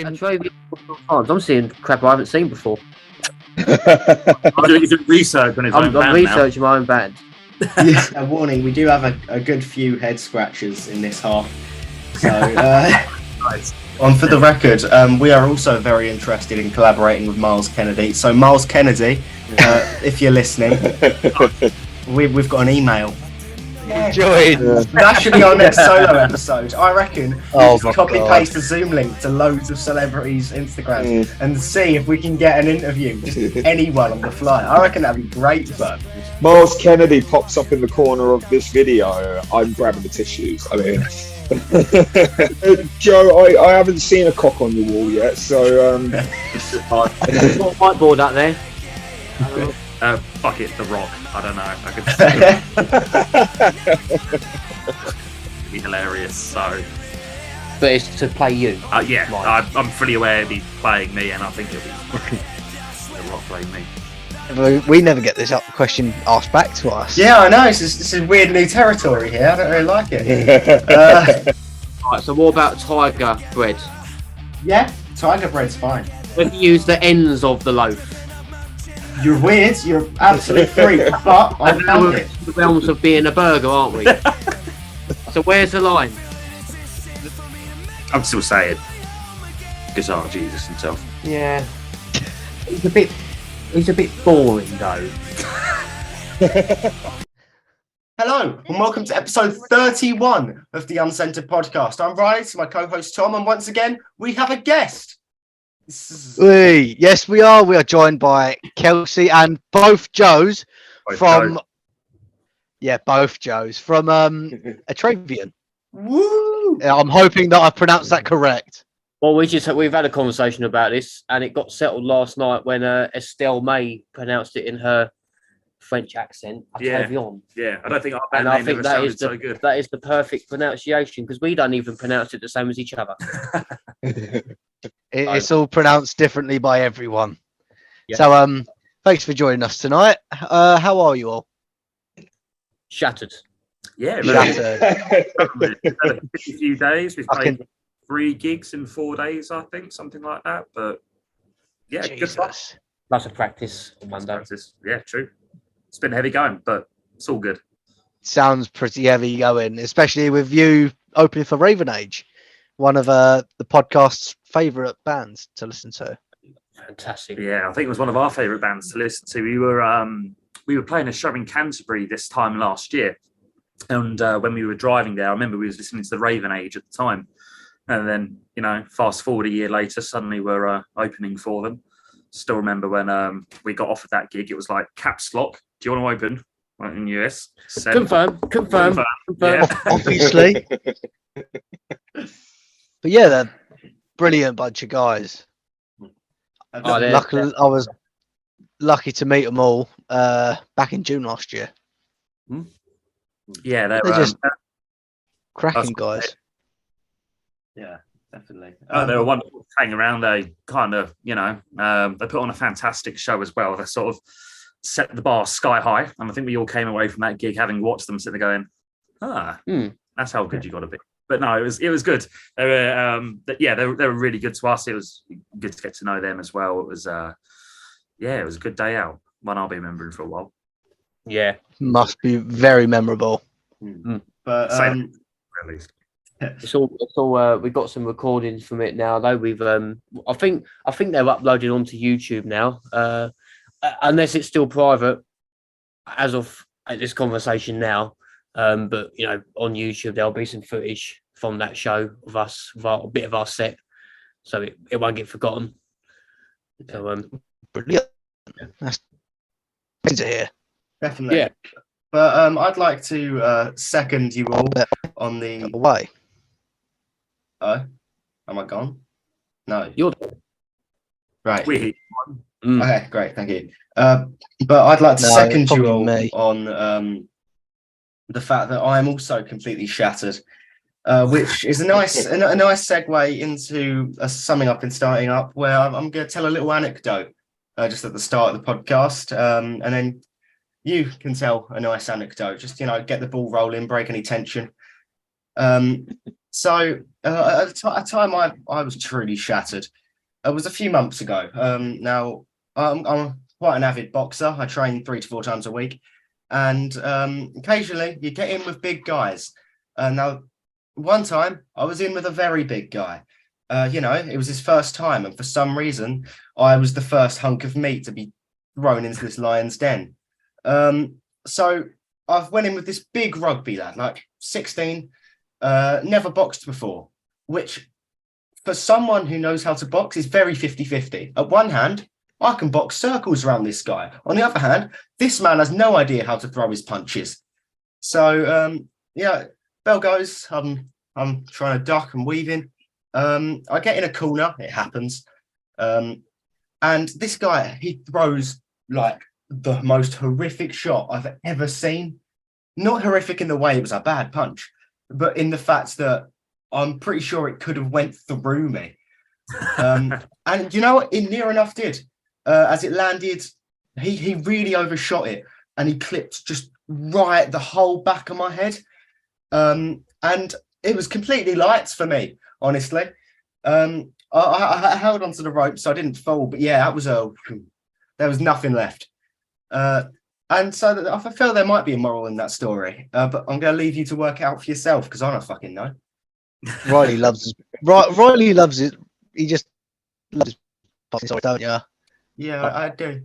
Atravion. I'm seeing crap I haven't seen before. I'm doing research on his own band I'm researching my own band. Yeah, a warning, we do have a good few head scratchers in this half. So, Nice. for the record, we are also very interested in collaborating with Myles Kennedy. So, Myles Kennedy, if you're listening, we've got an email. Join. That should be our next solo episode. I reckon we just my copy God. paste the Zoom link to loads of celebrities' Instagrams and see if we can get an interview, just anyone on the fly. I reckon that'd be great fun. Myles Kennedy pops up in the corner of this video. I'm grabbing the tissues. I mean, Joe, I haven't seen a cock on your wall yet, so Got a whiteboard up there. Fuck it, The Rock. I don't know. I could it'd be hilarious. So, But it's to play you. yeah, Right. I'm fully aware he'll be playing me, and I think it'll be The Rock playing me. We never get this question asked back to us. Yeah, I know. This is weird new territory here. I don't really like it. Right, so what about tiger bread? Yeah, tiger bread's fine. When you use the ends of the loaf. You're weird. You're absolute freak. But I And now found we're it. in the realms of being a burger, aren't we? So where's the line? I'm still saying Guitar Jesus himself. Yeah. He's a bit boring though. Hello, and welcome to episode 31 of the UNCNTRD Podcast. I'm Ryan, it's my co-host Tom, and once again, we have a guest. Yes, we are. We are joined by Kelsey and both Joes from Atravion. Woo! I'm hoping that I pronounced that correct. Well, we've had a conversation about this, and it got settled last night when Estelle May pronounced it in her French accent. Atravion. Yeah, I don't think our And band I name think ever that sounded is so good. that is the perfect pronunciation because we don't even pronounce it the same as each other. It's all pronounced differently by everyone. Yeah. So, thanks for joining us tonight. How are you all? Shattered. Yeah, really. Shattered. We've had a few days. We've I played can- 3 gigs in 4 days, I think, something like that. But yeah, good fun. Jesus. Lots of practice on Monday. Practice. Yeah, true. It's been heavy going, but it's all good. Sounds pretty heavy going, especially with you opening for Raven Age, one of the podcast's favourite bands to listen to. Fantastic. Yeah, I think it was one of our favourite bands to listen to. We were playing a show in Canterbury this time last year, and when we were driving there, I remember we was listening to the Raven Age at the time, and then fast forward a year later, suddenly we're opening for them. Still remember when we got offered that gig, it was like caps lock. Do you want to open? Like in US. Said, Confirm. Yeah. Obviously. But yeah, they're a brilliant bunch of guys. Oh, they're- Luckily, I was lucky to meet them all back in June last year. Yeah, They're just cracking guys. Yeah, definitely. they were wonderful to hang around. They kind of, they put on a fantastic show as well. They sort of set the bar sky high. And I think we all came away from that gig having watched them sitting there going, that's how good you got to be. But no, it was good. They were, they were really good to us. It was good to get to know them as well. It was, it was a good day out. One I'll be remembering for a while. Yeah. Must be very memorable. But Really. It's all. We've got some recordings from it now. Though we've, I think they're uploaded onto YouTube now. Unless it's still private, as of this conversation now. But on YouTube there'll be some footage from that show of us, a bit of our set, so it won't get forgotten. So Brilliant. That's good to hear. definitely. yeah. But I'd like to second you all on the. Away. Oh, am I gone? No. You're Right. We Okay, great, thank you. But I'd like to No, second you probably all me. on the fact that I am also completely shattered, which is a nice segue into something I've been starting up, where I'm going to tell a little anecdote just at the start of the podcast, and then you can tell a nice anecdote. Just get the ball rolling, break any tension. So at a time I was truly shattered. It was a few months ago. Now I'm quite an avid boxer. I train 3 to 4 times a week, and occasionally you get in with big guys. Now, one time I was in with a very big guy. It was his first time, and for some reason, I was the first hunk of meat to be thrown into this lion's den. So I've went in with this big rugby lad, like 16, never boxed before, which for someone who knows how to box is very 50-50. At one hand, I can box circles around this guy. On the other hand, this man has no idea how to throw his punches. So, bell goes. I'm trying to duck and weave in. I get in a corner. It happens. And this guy, he throws like the most horrific shot I've ever seen. Not horrific in the way it was a bad punch, but in the fact that I'm pretty sure it could have went through me. And you know what? It near enough did. As it landed, he really overshot it, and he clipped just right the whole back of my head. And it was completely lights for me, honestly. I held onto the rope so I didn't fall, but yeah, there was nothing left. And so I feel there might be a moral in that story, but I'm going to leave you to work it out for yourself because I don't fucking know. Riley loves it. Riley loves it. He just loves his boxing story, don't you? Yeah, I do.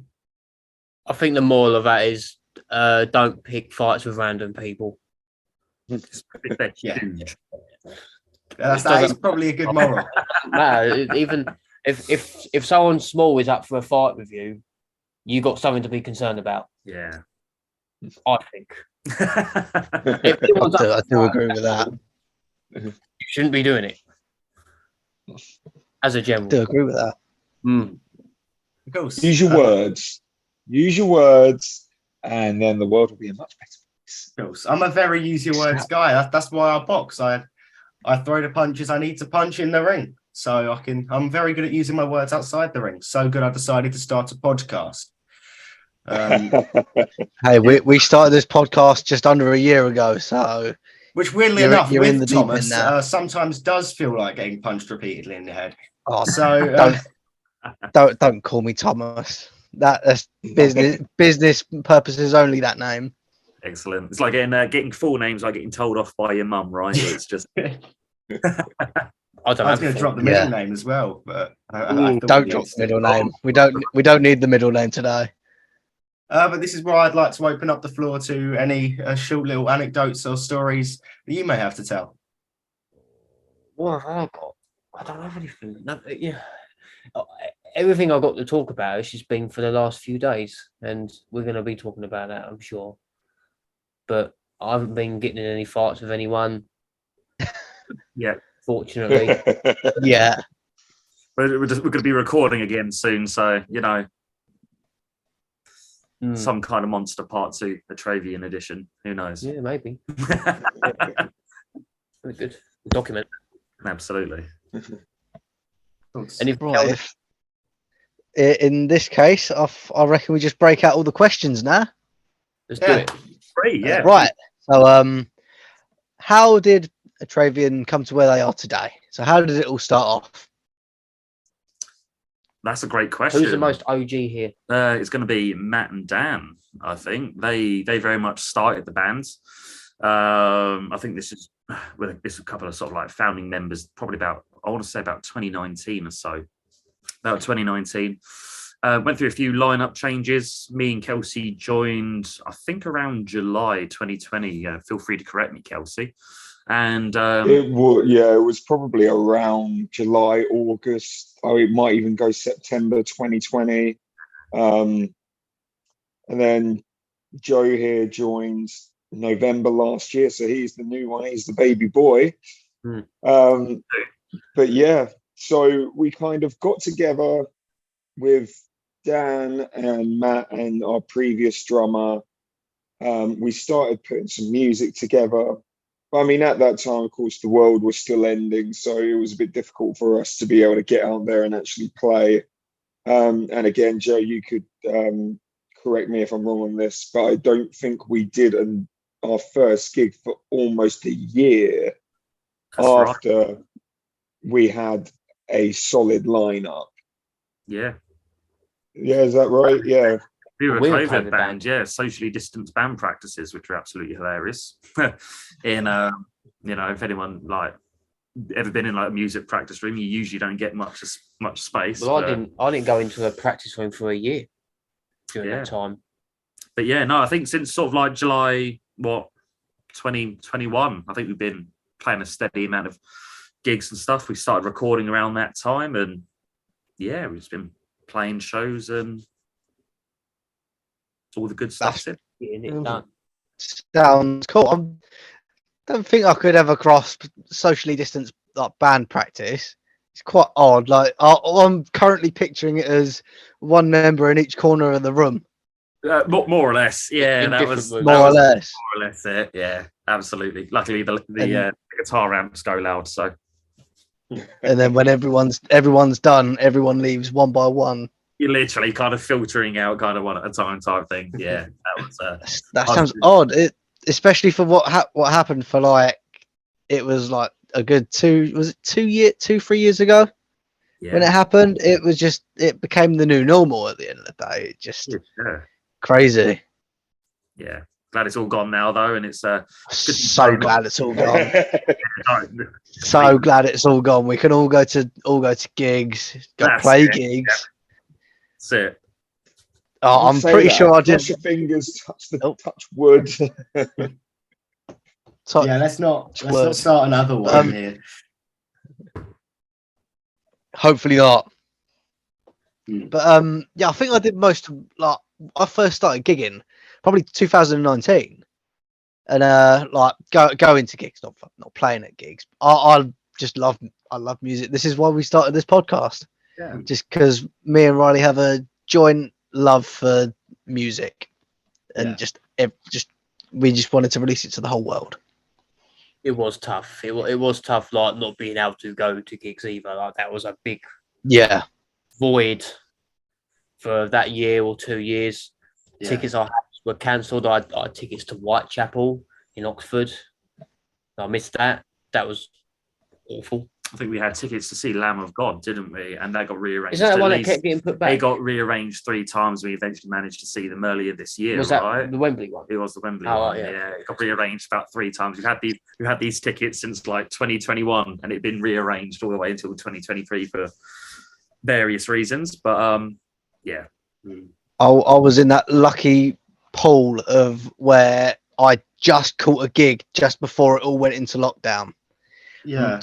I think the moral of that is don't pick fights with random people. Yeah. That is probably a good moral. No, even if someone small is up for a fight with you, you got something to be concerned about. Yeah, I think. I do agree with that. You shouldn't be doing it. As a general. I do agree with that. Of course. Use your words. Use your words, and then the world will be a much better place. Of course. I'm a very use your words guy. That's why I box. I throw the punches I need to punch in the ring. So I'm very good at using my words outside the ring. So good I decided to start a podcast. Hey, we started this podcast just under a year ago, so which weirdly enough you're in the with deep end Thomas now. Sometimes does feel like getting punched repeatedly in the head. Oh, So don't call me Thomas. That's business purposes only. That name. excellent. It's like getting full names, like getting told off by your mum, right? It's just. I I was going to drop the middle name as well, but I don't drop the middle name. We don't need the middle name today. But this is where I'd like to open up the floor to any short little anecdotes or stories that you may have to tell. What have I got? I don't have anything. No, yeah. Everything I've got to talk about has just been for the last few days, and we're going to be talking about that, I'm sure. But I haven't been getting in any fights with anyone. Yeah. Fortunately. Yeah. We're going to be recording again soon, so, some kind of Monster Part 2, Atravion edition. Who knows? Yeah, maybe. Very good. Document. Absolutely. And In this case, I reckon we just break out all the questions now. Let's do it. Great, yeah. Right. So, how did Atravion come to where they are today? So, how did it all start off? That's a great question. Who's the most OG here? It's going to be Matt and Dan, I think. They very much started the band. I think this is a couple of sort of like founding members, probably I want to say about 2019 or so. About 2019. Went through a few lineup changes. Me and Kelsey joined, I think, around July 2020. Feel free to correct me, Kelsey. And it was probably around July, August. It might even go September 2020. And then Joe here joined November last year, so he's the new one. He's the baby boy. But yeah, so we kind of got together with Dan and Matt and our previous drummer. We started putting some music together. I mean, at that time, of course, the world was still ending, so it was a bit difficult for us to be able to get out there and actually play. And again, Joe, you could correct me if I'm wrong on this, but I don't think we did our first gig for almost a year after we had a solid lineup. Yeah. Yeah, is that right? Yeah. We were a We're a COVID COVID band, band. yeah, socially distanced band practices, which were absolutely hilarious. In if anyone like ever been in like a music practice room, you usually don't get much space. Well, I didn't go into a practice room for a year during that time. But yeah, no, I think since sort of like July 2021, I think we've been playing a steady amount of gigs and stuff. We started recording around that time, and yeah, we've just been playing shows and all the good stuff. Getting it done. Sounds cool. I don't think I could ever cross socially distanced like band practice. It's quite odd. Like I'm currently picturing it as one member in each corner of the room. More or less, yeah. In that different was rooms. More or less. more or less it. Yeah, absolutely. Luckily, the guitar amps go loud, so. And then when everyone's done, everyone leaves one by one. You're literally kind of filtering out kind of one at a time type thing. Yeah, That sounds odd. Especially for what happened for like it was like a good 3 years ago when it happened. It became the new normal at the end of the day. It just crazy. Yeah, glad it's all gone now though, and it's so glad it's all gone. So glad it's all gone. We can all go to gigs, play gigs. Yeah. That's it. Oh, I'm pretty sure I did. Cross your fingers, touch wood. Let's not start another one here. Hopefully not. But I think I did most like I first started gigging probably 2019, and going to gigs, not playing at gigs. I love music. This is why we started this podcast. Yeah. Just because me and Riley have a joint love for music, and we just wanted to release it to the whole world. It was tough. It was tough, like not being able to go to gigs either. Like that was a big void for that year or 2 years. Yeah. Tickets were cancelled. I had tickets to Whitechapel in Oxford. I missed that. That was awful. I think we had tickets to see Lamb of God, didn't we? And that got rearranged. Is that the one that kept getting put back? They got rearranged 3 times. We eventually managed to see them earlier this year. Was that right? the Wembley one? It was the Wembley one. Yeah, it got rearranged about 3 times. We had these tickets since like 2021, and it'd been rearranged all the way until 2023 for various reasons. But I was in that lucky pool of where I just caught a gig just before it all went into lockdown. Yeah.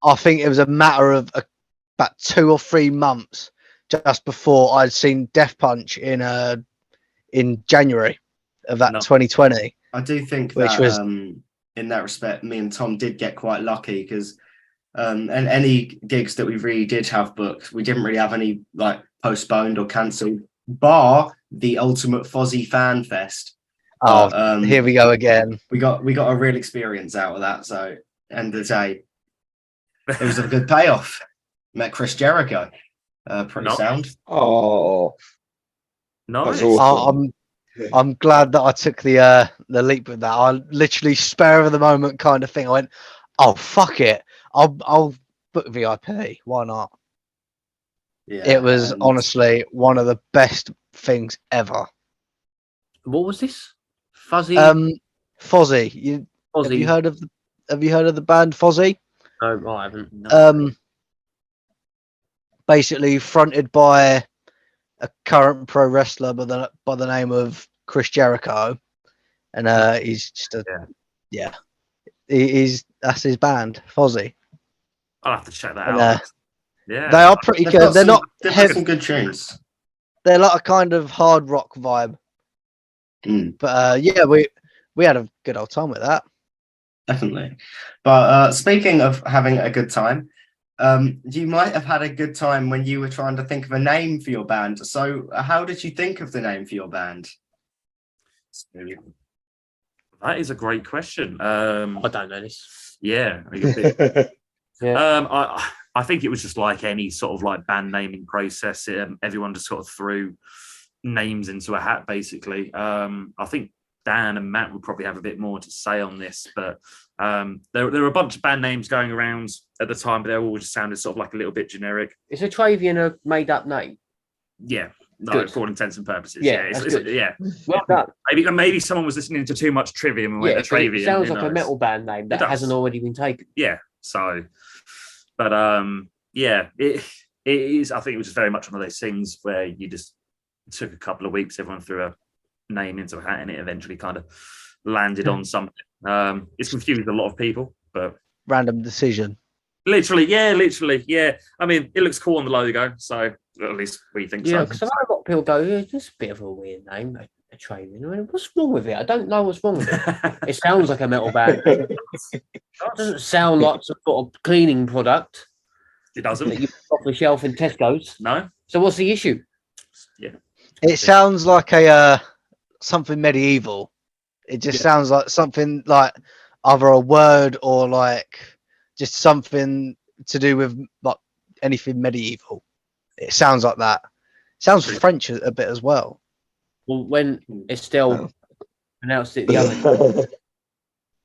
I think it was a matter of about 2 or 3 months just before I'd seen Death Punch in January of that 2020. I do think that in that respect, me and Tom did get quite lucky because and any gigs that we really did have booked, we didn't really have any like postponed or cancelled, bar the Ultimate Fozzy Fan Fest. Here we go again. We got a real experience out of that. So end of the day, it was a good payoff. Met Chris Jericho. Pretty sound. Oh, nice. Awesome. I'm glad that I took the leap with that. I literally spur of the moment kind of thing. I went, oh fuck it, I'll book VIP. Why not? Yeah, it was honestly one of the best things ever. What was this? Fuzzy. Fozzy. Have you heard of the band Fozzy? No, I haven't. No. Basically fronted by a current pro wrestler by the name of Chris Jericho, and he's just that's his band, Fozzy. I'll have to check that out. Yeah, they are pretty good. They've got some good tunes. They're like a kind of hard rock vibe. But we had a good old time with that. Definitely. But speaking of having a good time, you might have had a good time when you were trying to think of a name for your band. So how did you think of the name for your band? That is a great question. I don't know this. Yeah. I think it was just like any sort of like band naming process. Everyone just sort of threw names into a hat, basically. I think Dan and Matt would probably have a bit more to say on this, but there were a bunch of band names going around at the time, but they all just sounded sort of like a little bit generic. Is Atravion a made-up name? Yeah, no, Good. for all intents and purposes. Yeah, Yeah, that's good. yeah. Well done. Maybe someone was listening to too much Trivium and went Yeah, Atravion. it sounds who like a knows? metal band name that does. hasn't already been taken. Yeah, so, but yeah, it is. I think it was just very much one of those things where you just took a couple of weeks, everyone threw a name into a hat, and it eventually kind of landed on something. It's confused a lot of people, but Random decision. literally, yeah. I mean, it looks cool on the logo, so at least we think Yeah, so. because I've got people go, yeah, it's just a bit of a weird name, Atravion. I mean, what's wrong with it? I don't know what's wrong with it. It sounds like a metal band. It doesn't sound like some sort of cleaning product It that doesn't. you put off the shelf in Tesco's. No. So what's the issue? Yeah. It sounds like a something medieval. It just sounds like something like either a word or like just something to do with like anything medieval. It sounds like that. Sounds French a bit as well. Well, when Estelle pronounced it the other day,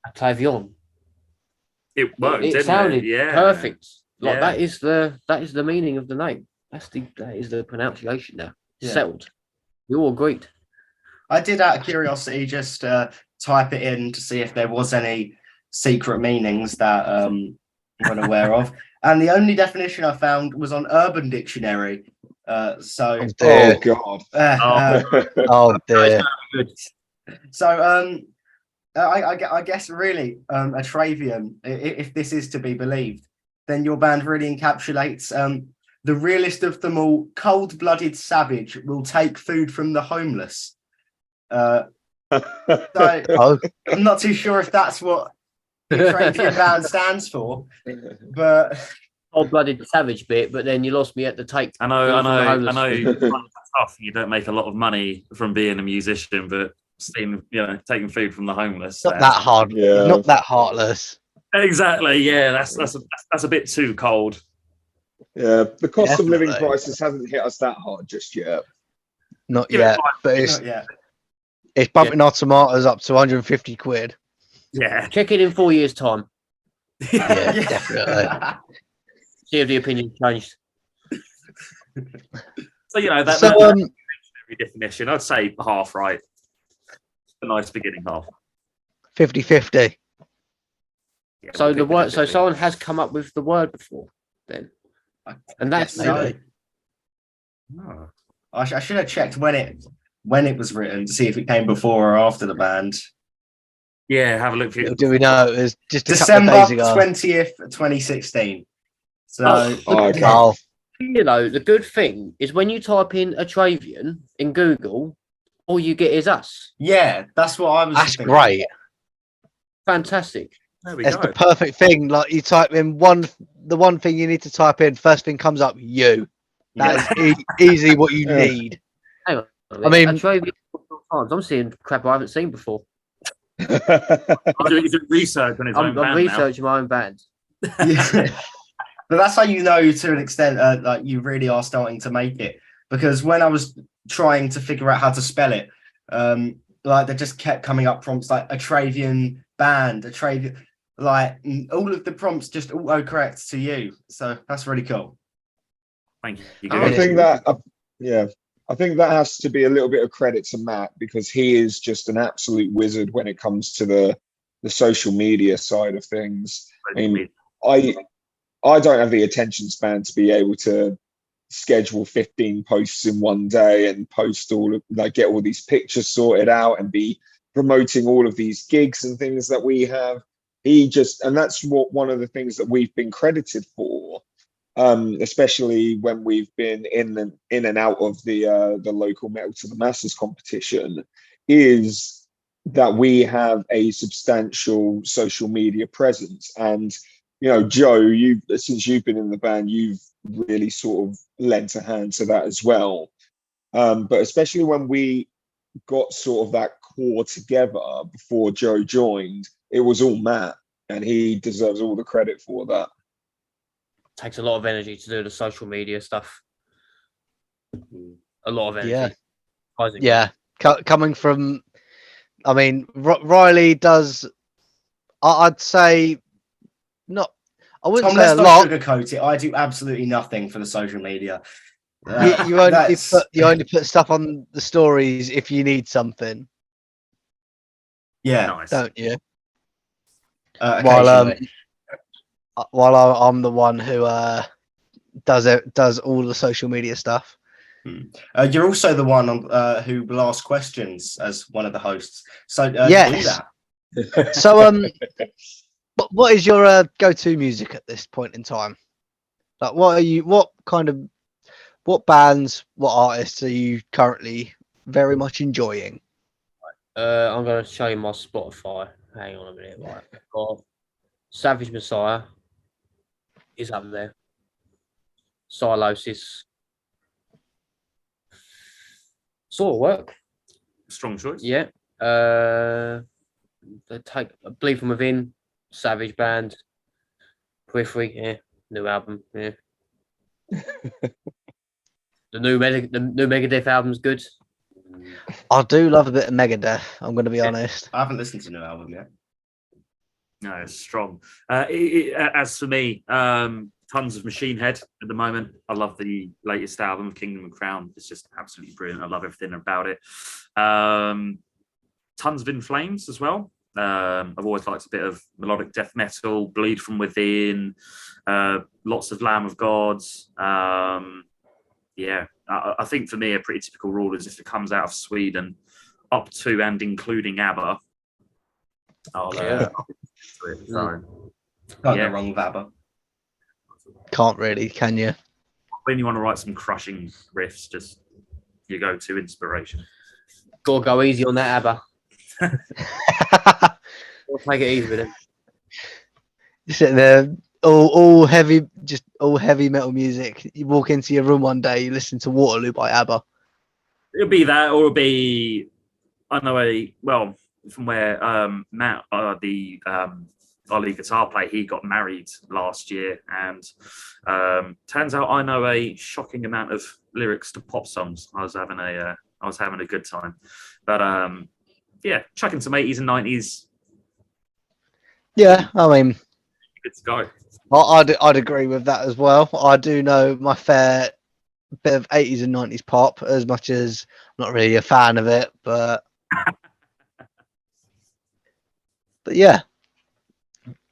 Atravion, It worked. it didn't sounded Yeah. perfect. Like Yeah. that is the meaning of the name. That is the pronunciation now. Yeah. Settled. We all agreed. I did, out of curiosity, just type it in to see if there was any secret meanings that I'm aware of. And the only definition I found was on Urban Dictionary. Oh Oh dear. God. Oh dear. So I guess really, Atravion, if this is to be believed, then your band really encapsulates the realest of them all. Cold-blooded savage will take food from the homeless. So Oh, I'm not too sure if that's what the Atravion band stands for, but Cold-blooded savage bit, but then you lost me at the take. I know. Homeless. It's tough. You don't make a lot of money from being a musician, but stealing, taking food from the homeless. not that hard. Yeah. Not that heartless. Exactly. Yeah, that's a bit too cold. Yeah, the cost of living Definitely. crisis hasn't hit us that hard just yet. Not Give it yet. time. But it's yeah. it's bumping our tomatoes up to 150 quid. Yeah. Check it in 4 years' time. Yeah, definitely. See if the opinion changed. So that's So every definition. I'd say half right. A nice beginning half. 50-50. Yeah, So we'll the pick word. So 50. someone has come up with the word before, then, and that's Yes, new. so. Oh. I should have checked when it was written to see if it came before or after the band. Yeah, have a look for you. Do we know it was just a December couple of days ago? 20th, 2016. So Oh, okay. Oh, The good thing is when you type in Atravion in Google, all you get is us. yeah, that's what I was that's thinking. great. Fantastic. There we That's go. the perfect thing. Like you type in the one thing you need to type in, first thing comes up, you. That is easily what you Yeah. need. Hang on. I mean- Atravion. I'm seeing crap I haven't seen before. He's doing research on his own I'm band now. researching my own band. Yeah. But that's how you know to an extent like you really are starting to make it, because when I was trying to figure out how to spell it, like they just kept coming up prompts like Atravion band, Atravion, like all of the prompts just auto-correct to you. So that's really cool. Thank you. Oh, I yeah. think that, I think that has to be a little bit of credit to Matt, because he is just an absolute wizard when it comes to the social media side of things. I mean, I don't have the attention span to be able to schedule 15 posts in one day and post get all these pictures sorted out and be promoting all of these gigs and things that we have. And that's one of the things that we've been credited for. Especially when we've been in and out of the local Metal to the Masses competition, is that we have a substantial social media presence. And Joe, since you've been in the band, you've really sort of lent a hand to that as well. But especially when we got sort of that core together before Joe joined, it was all Matt, and he deserves all the credit for that. Takes a lot of energy to do the social media stuff. A lot of energy. Yeah. Surprisingly. Yeah, coming from I mean, Riley does. I'd say not. I wouldn't Tom, say let's a not lot. sugarcoat it. I do absolutely nothing for the social media. You only put stuff on the stories if you need something, yeah. Nice. don't you? Occasionally. While I'm the one who does all the social media stuff. You're also the one who will ask questions as one of the hosts. So Yes. do that. So what is your go-to music at this point in time? Like, what bands, what artists are you currently very much enjoying? I'm going to show you my Spotify. Hang on a minute. Right. Got Savage Messiah is up there. Silosis. Sort of work. Strong choice. Yeah. They take Bleed From Within, Savage Band, Periphery, yeah. New album, yeah. The new Megadeth album's good. I do love a bit of Megadeth. I'm going to be honest. I haven't listened to the new album yet. No, it's strong. As for me, tons of Machine Head at the moment. I love the latest album, Kingdom and Crown. It's just absolutely brilliant. I love everything about it. Tons of In Flames as well. I've always liked a bit of melodic death metal, Bleed From Within, lots of Lamb of God. Yeah, I think for me, a pretty typical rule is if it comes out of Sweden, up to and including ABBA, I'll do it. So, Can't go wrong with ABBA. Can't really, can you? When you want to write some crushing riffs, just you go to inspiration. Gotta go easy on that ABBA. We'll take it easy with it. You're sitting there, all heavy metal music. You walk into your room one day, you listen to Waterloo by ABBA. It'll be that, or it'll be from where Matt, our lead guitar player, he got married last year, and turns out I know a shocking amount of lyrics to pop songs. I was having a good time, but yeah, chucking some 80s and 90s. Yeah, I mean, Good to go. I'd agree with that as well. I do know my fair bit of 80s and 90s pop, as much as I'm not really a fan of it, but yeah.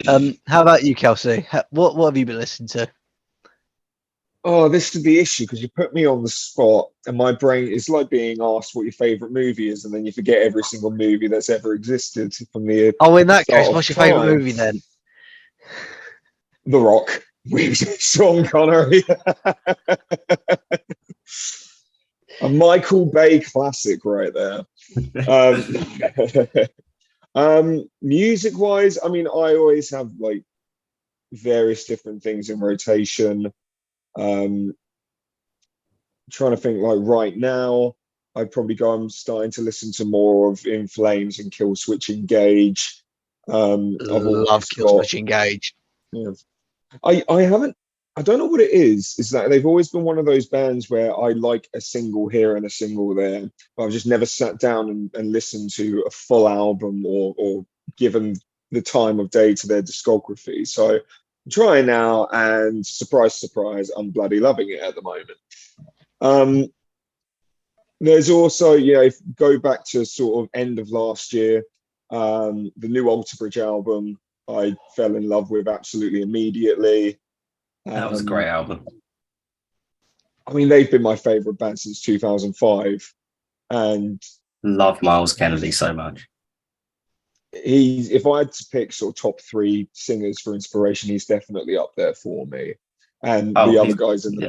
How about you, Kelsey? What have you been listening to? Oh, this is the issue because you put me on the spot, and my brain is like being asked what your favorite movie is, and then you forget every single movie that's ever existed from the. Oh, in that start case, of what's your favorite time. movie then? The Rock with Sean Connery. A Michael Bay classic right there. Music wise, I mean, I always have like various different things in rotation. Trying to think, like right now, I'm starting to listen to more of In Flames and Kill Switch Engage. Love Kill Switch Engage. Yeah. I don't know what it is that they've always been one of those bands where I like a single here and a single there, but I've just never sat down and listened to a full album or given the time of day to their discography. So I'm trying now, and surprise, surprise, I'm bloody loving it at the moment. There's also, if you go back to sort of end of last year, the new Alter Bridge album, I fell in love with absolutely immediately. That was a great album. I mean, they've been my favorite band since 2005, and love Myles Kennedy so much. If I had to pick sort of top 3 singers for inspiration, he's definitely up there for me. And the other guys in the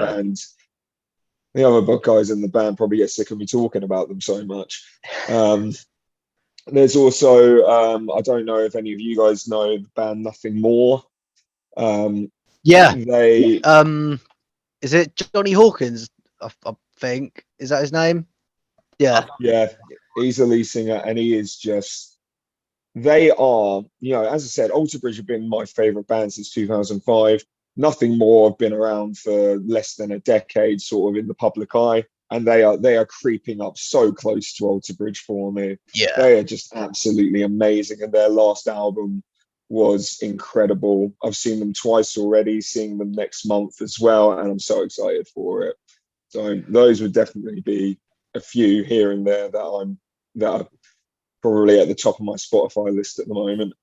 band, probably get sick of me talking about them so much. There's also, I don't know if any of you guys know the band Nothing More. Yeah. They is it Johnny Hawkins? I think, is that his name? Yeah. Yeah, he's the lead singer, and he is just. They are, as I said, Alter Bridge have been my favorite band since 2005. Nothing More have been around for less than a decade, sort of in the public eye, and they are creeping up so close to Alter Bridge for me. Yeah. They are just absolutely amazing, and their last album was incredible. I've seen them twice already, seeing them next month as well, and I'm so excited for it. So those would definitely be a few here and there that are probably at the top of my Spotify list at the moment.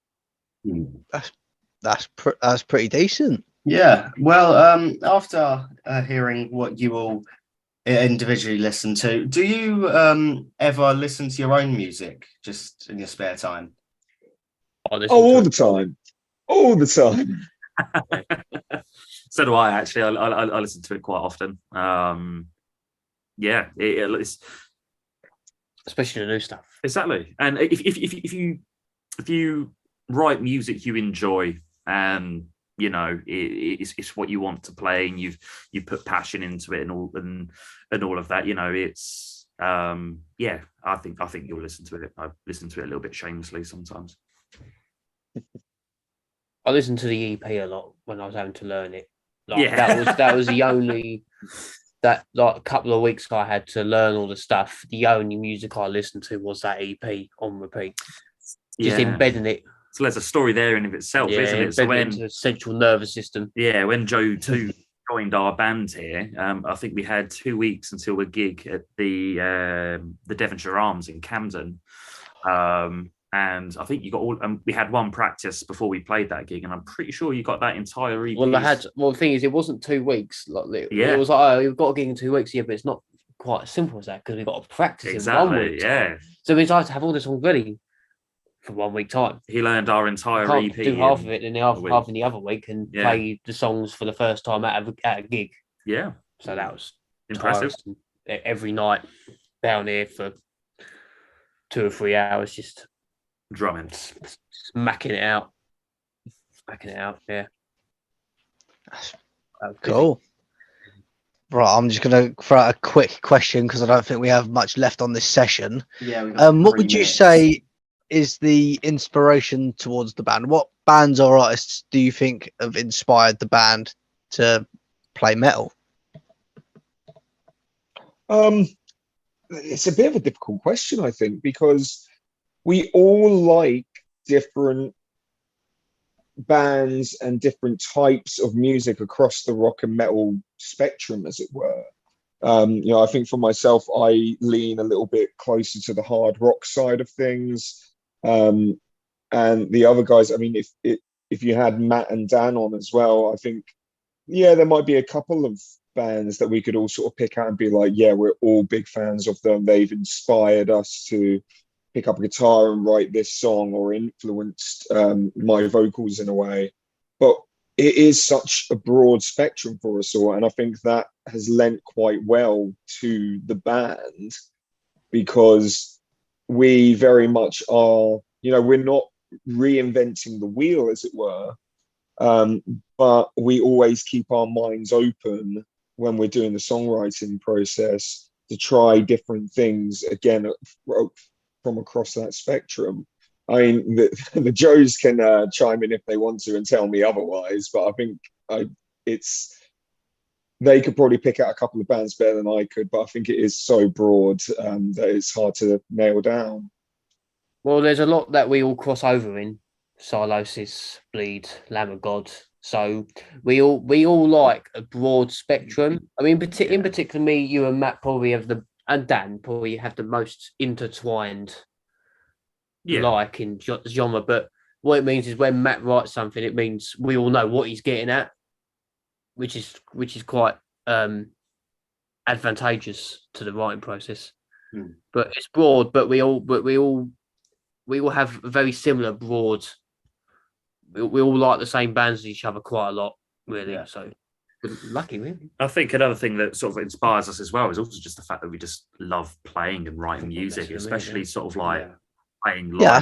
That's pretty decent. Yeah. Well, after hearing what you all individually listen to, do you ever listen to your own music just in your spare time? All the time. So do I, actually. I listen to it quite often. It's especially the new stuff. Exactly. And if you write music you enjoy, and it's what you want to play, and you put passion into it and all of that, it's I think you'll listen to it. I listen to it a little bit shamelessly sometimes. I listened to the EP a lot when I was having to learn it. That was the only that like a couple of weeks I had to learn all the stuff. The only music I listened to was that EP on repeat. Just embedding it. So there's a story there in of itself, isn't it? So when into the central nervous system. Yeah, when Joe 2 joined our band here, I think we had 2 weeks until a gig at the Devonshire Arms in Camden. And I think you got all. We had one practice before we played that gig, and I'm pretty sure you got that entire EP. Well, the thing is, it wasn't 2 weeks. It was like, we've got a gig in 2 weeks. Yeah, but it's not quite as simple as that because we've got to practice exactly, in 1 week. Yeah. So we decided to have all this songs ready for 1 week time. He learned our entire EP. Do half of it, and then half in the other week, and play the songs for the first time at a gig. Yeah. So that was impressive. Tiresome. Every night down here for 2 or 3 hours, just drumming, smacking it out, yeah. Cool. Right, I'm just going to throw out a quick question because I don't think we have much left on this session. Yeah. What would you say is the inspiration towards the band? What bands or artists do you think have inspired the band to play metal? It's a bit of a difficult question, I think, because we all like different bands and different types of music across the rock and metal spectrum, as it were. I think for myself, I lean a little bit closer to the hard rock side of things. And the other guys, I mean, if you had Matt and Dan on as well, I think, there might be a couple of bands that we could all sort of pick out and be like, we're all big fans of them. They've inspired us to pick up a guitar and write this song, or influenced my vocals in a way. But it is such a broad spectrum for us all, and I think that has lent quite well to the band, because we very much are, we're not reinventing the wheel, as it were, but we always keep our minds open when we're doing the songwriting process to try different things, again, from across that spectrum. I mean, the Joes can chime in if they want to and tell me otherwise, but I think they could probably pick out a couple of bands better than I could, but I think it is so broad that it's hard to nail down. Well, there's a lot that we all cross over in: Silosis, Bleed, Lamb of God. So we all like a broad spectrum. I mean, in particular, me, you, and Matt probably and Dan probably have the most intertwined like in genre. But what it means is when Matt writes something, it means we all know what he's getting at, which is quite advantageous to the writing process. But it's broad, but we all have a very similar broad. We all like the same bands as each other quite a lot, really. Yeah. So lucky, really. I think another thing that sort of inspires us as well is also just the fact that we just love playing and writing music, especially sort of like playing live. Yeah,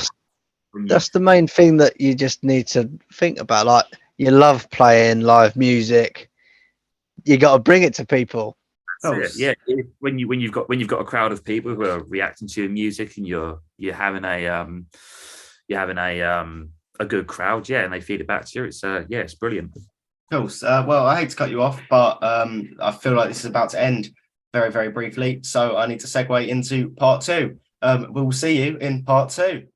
that's the main thing that you just need to think about. Like, you love playing live music, you got to bring it to people. Yeah, when you've got a crowd of people who are reacting to your music, and you're having a good crowd, and they feed it back to you. It's brilliant. Cool. Well, I hate to cut you off, but I feel like this is about to end. very, very briefly. So I need to segue into part 2. We'll see you in part 2.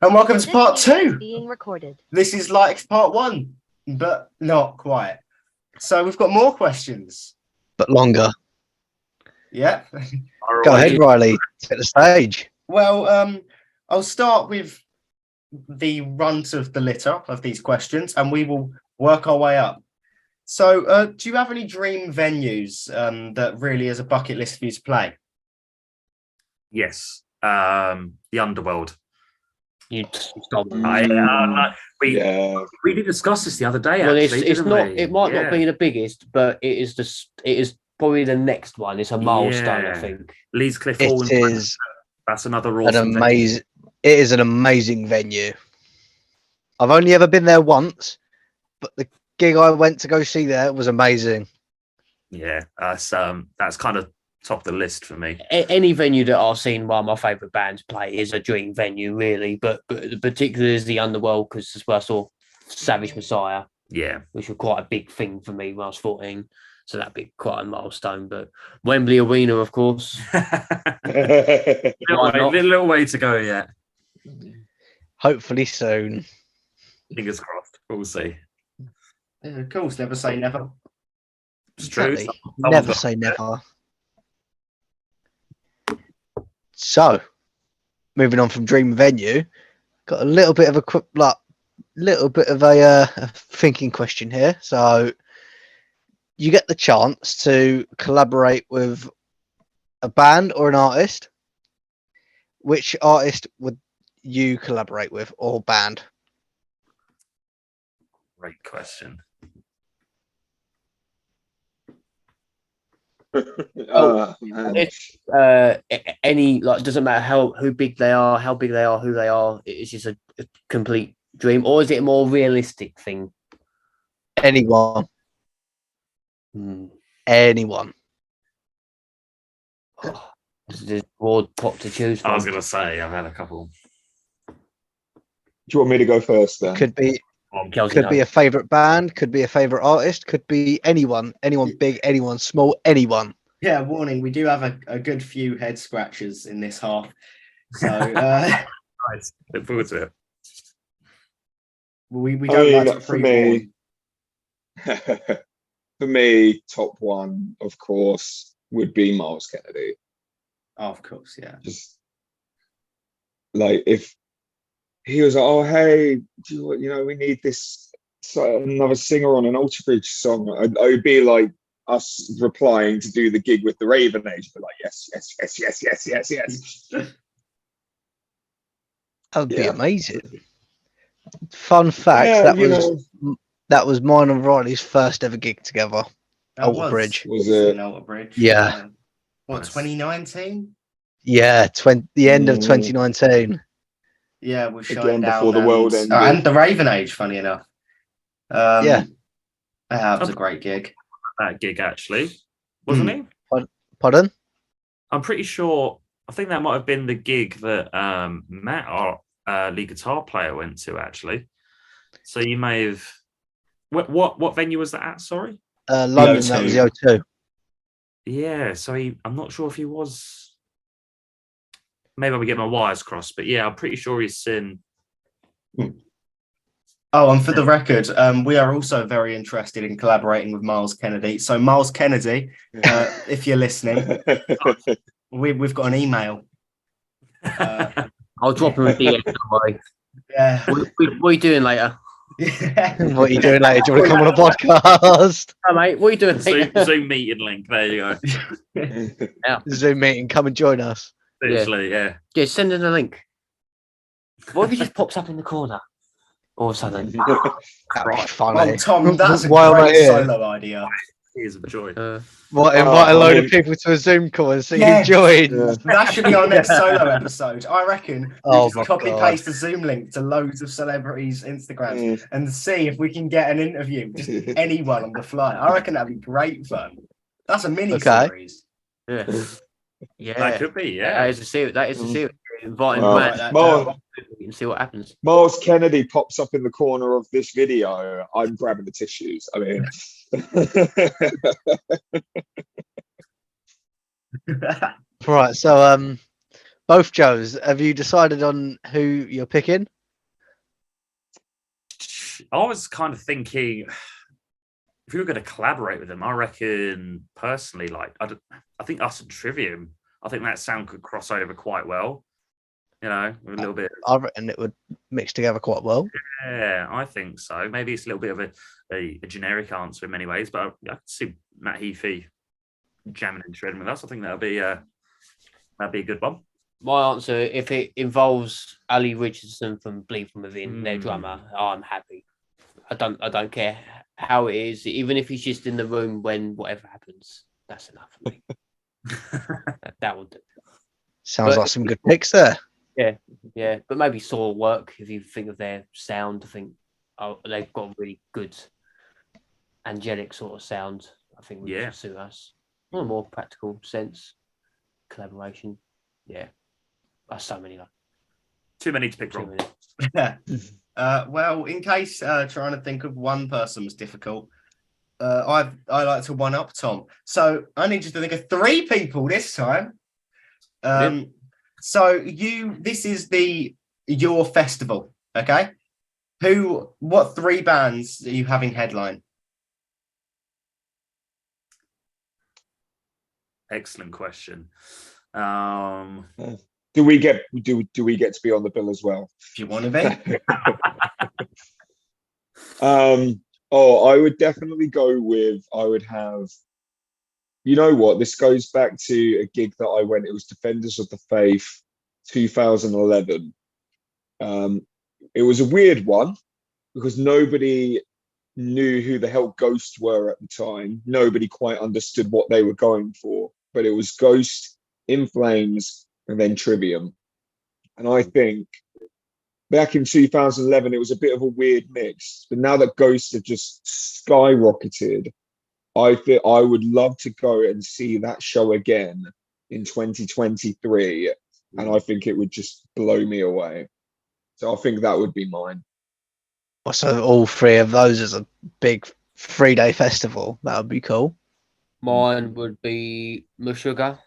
And welcome to part 2. Being recorded. This is like part 1, but not quite. So we've got more questions. But longer. Yeah. Go ahead, Riley. Take the stage. Well, I'll start with the runt of the litter of these questions, and we will work our way up. So, do you have any dream venues that really is a bucket list for you to play? Yes. The Underworld. You stop. We did discuss this the other day. Well, actually, it's didn't not. we? It might not be the biggest, but it is It is probably the next one. It's a milestone, I Yeah. think. Leeds Cliff Hall. It is That's another an awesome. amazing. It is an amazing venue. I've only ever been there once, but the gig I went to go see there was amazing. Yeah, that's kind of top of the list for me. Any venue that I've seen one of my favourite bands play is a dream venue, really. But particularly is the Underworld, because that's where I saw Savage Messiah, Yeah. which was quite a big thing for me when I was 14. So that'd be quite a milestone. But Wembley Arena, of course. little way to go yet. Hopefully soon. Fingers crossed. We'll see. Yeah, of course, never say never. It's true. Exactly. Never say never. So, moving on from dream venue, got a little bit of a thinking question here. So, you get the chance to collaborate with a band or an artist. Which artist would you collaborate with, or band? Great question. Man. It's any, like, doesn't matter how big they are, who they are. It's just a complete dream, or is it a more realistic thing? Anyone. Anyone. Oh, there's a broad pot to choose from. I was going to say, I've had a couple. Do you want me to go first then? Could be Kelsey, could no. be a favorite band, could be a favorite artist, could be anyone big, anyone small, anyone. Yeah, warning, we do have a good few head scratchers in this half. So Nice. Look forward to it. we don't like to for pre-warn. me, for me, top one, of course, would be Myles Kennedy. Oh, of course, yeah. Just like if he was like, "Oh, hey, we need this another singer on an Alter Bridge song," I would be like us replying to do the gig with the Raven Age, but like, yes. That would be Yeah. amazing. Fun fact, that was mine and Riley's first ever gig together. Alter Bridge. Was it? Alter Bridge? Yeah. What, Nice. 2019? Yeah, the end of 2019. Yeah, we're showing Again, down before the world ended. and the Raven Age, funny enough. Yeah. That was a great gig. That gig, actually, wasn't he? Pardon? I'm pretty sure. I think that might have been the gig that Matt, our lead guitar player, went to, actually. So you may have. What venue was that at? Sorry. London, O2. that was the O2. Yeah. So I'm not sure if he was. Maybe I'll get my wires crossed, but yeah, I'm pretty sure he's seen. Oh, and for the record, we are also very interested in collaborating with Myles Kennedy. So, Myles Kennedy, if you're listening, we've got an email. I'll drop him a DM. Don't worry. Yeah. What are you doing later? What are you doing later? Do you want to come on a podcast? Oh, mate, what are you doing later? Zoom meeting link. There you go. Zoom meeting, come and join us. Literally, yeah. Yeah, send in a link. What if he just pops up in the corner all of a sudden? That'd be funny. Oh, Tom, that's a While great we're here. solo idea. Tears of joy. Invite a load of people to a Zoom call and see who joins. Yeah. That should be our next solo episode. I reckon we Oh just my copy God. paste the Zoom link to loads of celebrities' Instagrams and see if we can get an interview. Just anyone on the fly. I reckon that'd be great fun. That's a mini Okay. series. Yeah. Yeah. That could be, yeah. That is a serious Inviting Well, brands and see what happens. Myles Kennedy pops up in the corner of this video. I'm grabbing the tissues. I mean, Right. So both Joes, have you decided on who you're picking? I was kind of thinking if we were going to collaborate with them, I reckon personally, like I think us and Trivium, I think that sound could cross over quite well. You know, with a little bit. I reckon it would mix together quite well. Yeah, I think so. Maybe it's a little bit of a generic answer in many ways, but I could see Matt Heafy jamming and shredding with us. I think that'd be a good one. My answer, if it involves Ali Richardson from Bleed From Within, their drummer, I'm happy. I don't care how it is, even if he's just in the room when whatever happens. That's enough for me. that will do. Sounds like some good picks there. Yeah, but maybe Saw work if you think of their sound. I think they've got a really good angelic sort of sound. I think would suit us on a more practical sense. Collaboration, yeah. That's so many. Too many to pick from. Well, in case trying to think of one person was difficult, I like to one up Tom. So I need you to think of 3 people this time. So this is your festival, okay? What 3 bands are you having headline? Excellent question. Do we get to be on the bill as well? If you want to be. I would definitely go with, I would have, you know what, this goes back to a gig that I went, it was Defenders of the Faith 2011. It was a weird one because nobody knew who the hell Ghost were at the time. Nobody quite understood what they were going for, but it was Ghost, In Flames, and then Trivium. And I think back in 2011, it was a bit of a weird mix. But now that Ghost have just skyrocketed, I think I would love to go and see that show again in 2023. And I think it would just blow me away. So I think that would be mine. So all 3 of those is a big 3-day festival. That would be cool. Mine would be Meshuggah,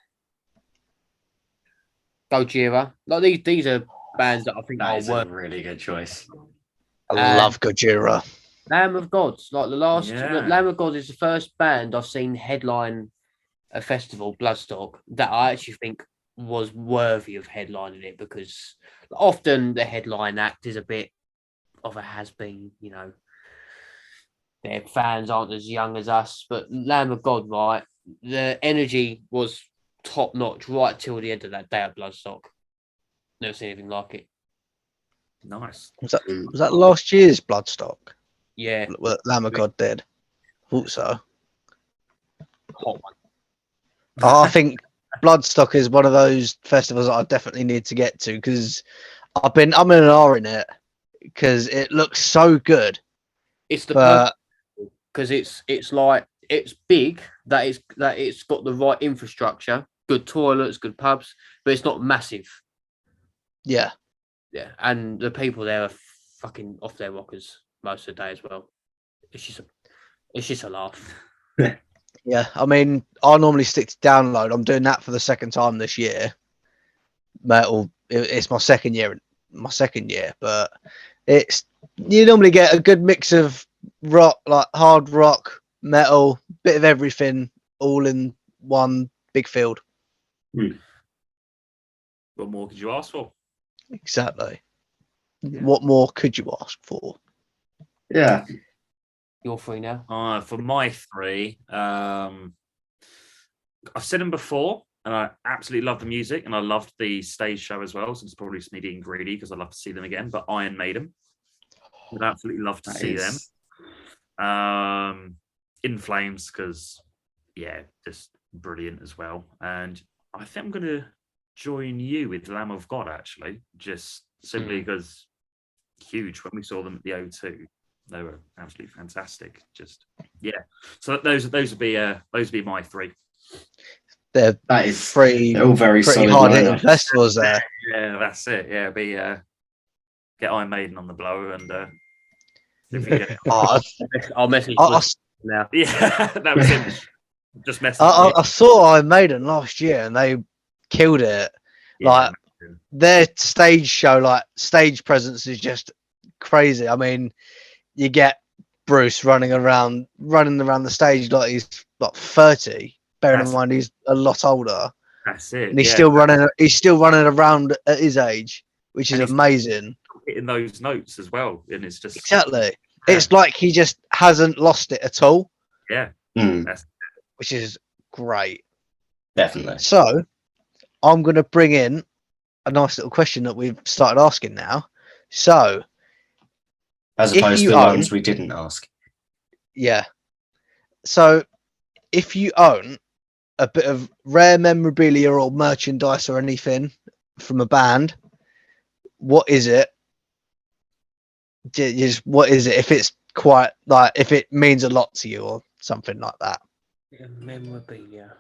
Gojira. Like these are bands that I think That are is a really good choice. I love Gojira. Lamb of God. Like Yeah. Lamb of God is the first band I've seen headline a festival, Bloodstock, that I actually think was worthy of headlining it, because often the headline act is a bit of a has-been, you know. Their fans aren't as young as us, but Lamb of God, right? The energy was top notch right till the end of that day at Bloodstock. Never seen anything like it. Nice. Was that last year's Bloodstock? Yeah. Lamb of God did. Thought so. Hot one. I think Bloodstock is one of those festivals that I definitely need to get to, because I'm in an R in it because it looks so good. It's the because it's like it's big, that it's got the right infrastructure, good toilets, good pubs, but it's not massive. Yeah, and the people there are fucking off their rockers most of the day as well. It's just a laugh. yeah. I mean, I normally stick to download. I'm doing that for the second time this year. Metal. It's my second year, but you normally get a good mix of rock, like hard rock, metal, bit of everything, all in one big field. What more could you ask for? Exactly. Yeah. What more could you ask for? Yeah. You're free now. For my 3, I've said them before, and I absolutely love the music, and I loved the stage show as well. So it's probably just me being greedy because I'd love to see them again. But Iron Maiden, would absolutely love to see them. In Flames, because just brilliant as well. And I think I'm going to join you with Lamb of God, actually, just simply because huge when we saw them at the O2. They were absolutely fantastic. So those would be my 3. They're That is three they're all very pretty solid hard hitting lineups. festivals there. Yeah, that's it. Yeah, get Iron Maiden on the blow and see if we can get it. Oh, I'll message I, I, Bush now. Yeah, that was him. Just messing. I saw Iron Maiden last year and they killed it. Like their stage show, like stage presence is just crazy. I mean, you get Bruce running around the stage like he's like 30. Bearing in mind he's a lot older. That's it. And he's still running. He's still running around at his age, which is amazing. Hitting those notes as well, and it's just Exactly. Yeah. It's like he just hasn't lost it at all. Yeah, which is great. Definitely. So, I'm going to bring in a nice little question that we've started asking now. So, as opposed to the ones we didn't ask. Yeah. So, if you own a bit of rare memorabilia or merchandise or anything from a band, what is it? Just what is it? If it's quite like, if it means a lot to you or something like that. Yeah, memorabilia.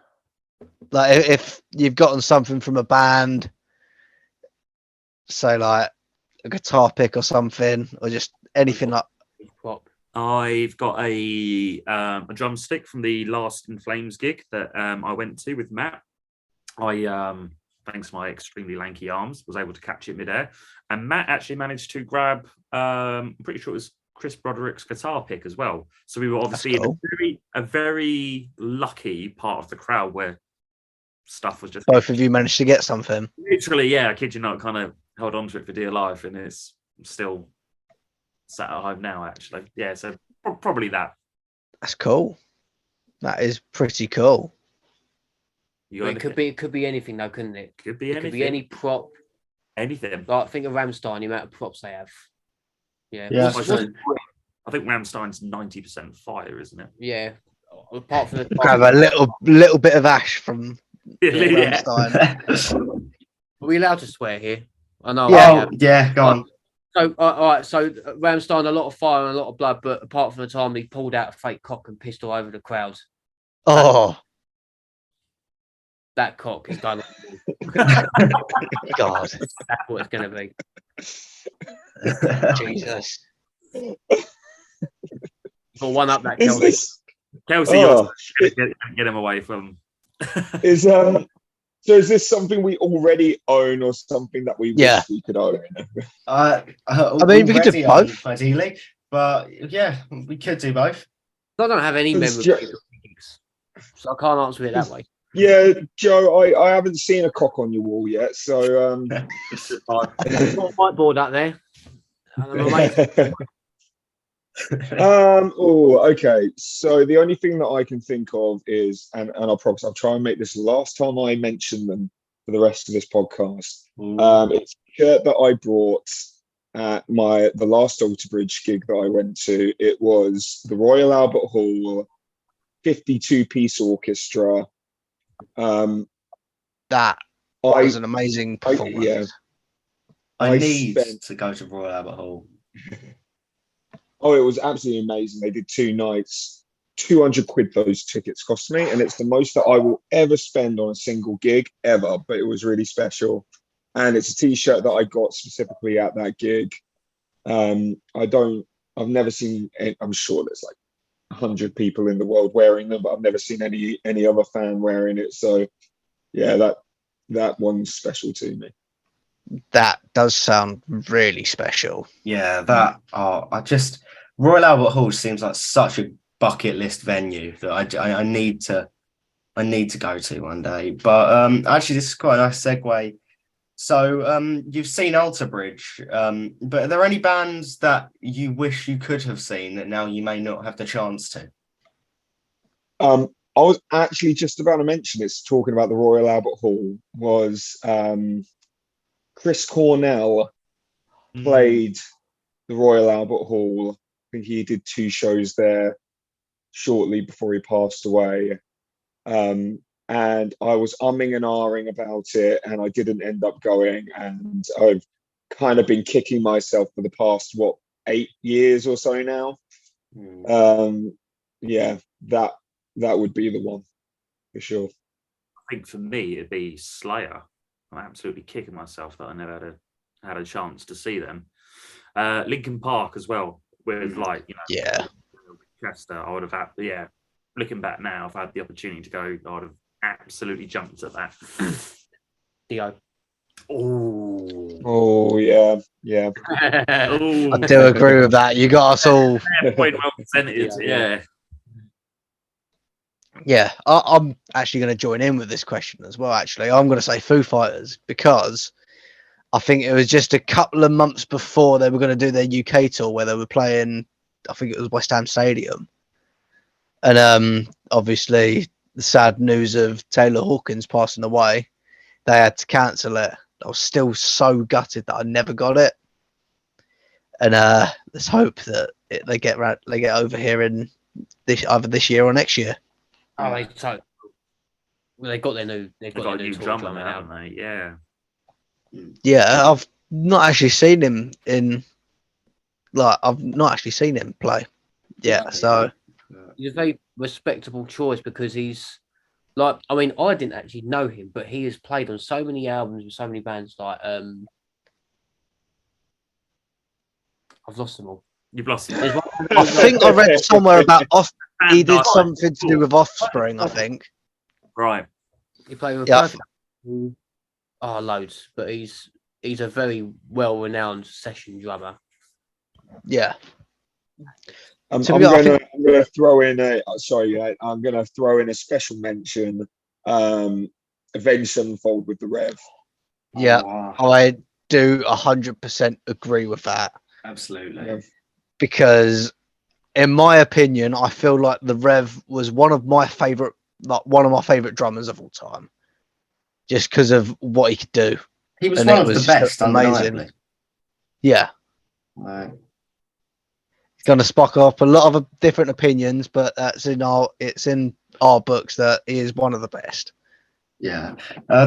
Like if you've gotten something from a band, say like a guitar pick or something, or just anything like. I've got a drumstick from the last In Flames gig that I went to with Matt. I thanks to my extremely lanky arms, was able to catch it midair, and Matt actually managed to grab. I'm pretty sure it was Chris Broderick's guitar pick as well. So we were obviously in a very lucky part of the crowd where stuff was just. Both of you managed to get something. Literally, yeah. I kid you not, kind of held on to it for dear life, and it's still sat at home now. Actually, yeah. So probably that. That's cool. That is pretty cool. It could be anything though, couldn't it? Could be anything. Could be any prop. Anything. Like think of Rammstein, the amount of props they have. Yeah. Yeah. I think Rammstein's 90% fire, isn't it? Yeah. Apart from the grab a little bit of ash from Rammstein. Are we allowed to swear here? I know. Yeah, go on. So, all right. So, Rammstein, a lot of fire and a lot of blood, but apart from the time he pulled out a fake cock and pistol over the crowd. Oh, that cock is done. God, that's what it's going to be. Jesus. For one up that Kelsey. Kelsey, get him away from. So is this something we already own or something that we wish we could own? I mean, we could do both, ideally, but yeah, we could do both. I don't have any memory, so I can't answer it that way. Yeah, Joe, I haven't seen a cock on your wall yet, so I've got a whiteboard up there. Okay. So the only thing that I can think of is, and I'll promise I'll try and make this the last time I mention them for the rest of this podcast. It's a shirt that I brought at the last Alter Bridge gig that I went to. It was the Royal Albert Hall 52-piece orchestra. That was an amazing performance. I need to go to Royal Albert Hall. Oh, it was absolutely amazing. They did 2 nights, 200 quid those tickets cost me, and it's the most that I will ever spend on a single gig ever, but it was really special. And it's a t-shirt that I got specifically at that gig. I've never seen, I'm sure there's like 100 people in the world wearing them, but I've never seen any other fan wearing it. So yeah, that one's special to me. That does sound really special. Yeah, Royal Albert Hall seems like such a bucket list venue that I need to go to one day. But actually, this is quite a nice segue. So you've seen Alter Bridge, but are there any bands that you wish you could have seen that now you may not have the chance to? I was actually just about to mention this, talking about the Royal Albert Hall, was Chris Cornell played the Royal Albert Hall. I think he did 2 shows there shortly before he passed away. And I was umming and ahhing about it, and I didn't end up going. And I've kind of been kicking myself for the past, 8 years or so now. Yeah, that would be the one for sure. think for me it'd be Slayer. I'm absolutely kicking myself that I never had a chance to see them. Linkin Park as well, with Yeah. Chester. I would have had, looking back now, if I had the opportunity to go, I would have absolutely jumped at that. Dio. Oh yeah. I do agree with that. You got us all. Point well presented. Yeah. Yeah, I'm actually going to join in with this question as well. Actually, I'm going to say Foo Fighters because I think it was just a couple of months before they were going to do their UK tour where they were playing. I think it was West Ham Stadium, and obviously the sad news of Taylor Hawkins passing away, they had to cancel it. I was still so gutted that I never got it, and let's hope that they get over here in either this year or next year. Oh, they got their new new tour drummer, drummer out. haven't they? Yeah. Yeah, I've not actually seen him I've not actually seen him play. Yeah, so He's a very respectable choice because he's I didn't actually know him, but he has played on so many albums with so many bands. I've lost them all. You've lost There's it. one- I think I read somewhere about he did And something to do with Offspring, I think. Right. He played with Yeah. Perfect. Loads, but he's a very well-renowned session drummer. Yeah. I'm To be honest, I going to throw in I'm going to throw in a special mention. Avenged Sevenfold with the Rev. Yeah, Oh, I do 100% agree with that absolutely. Yeah. because, in my opinion, I feel like the Rev was one of my favorite drummers of all time, just because of what he could do. He was And one it of the was best, amazing. undeniably. Yeah, Right. it's going to spark up a lot of different opinions, but it's in our books that he is one of the best. Yeah.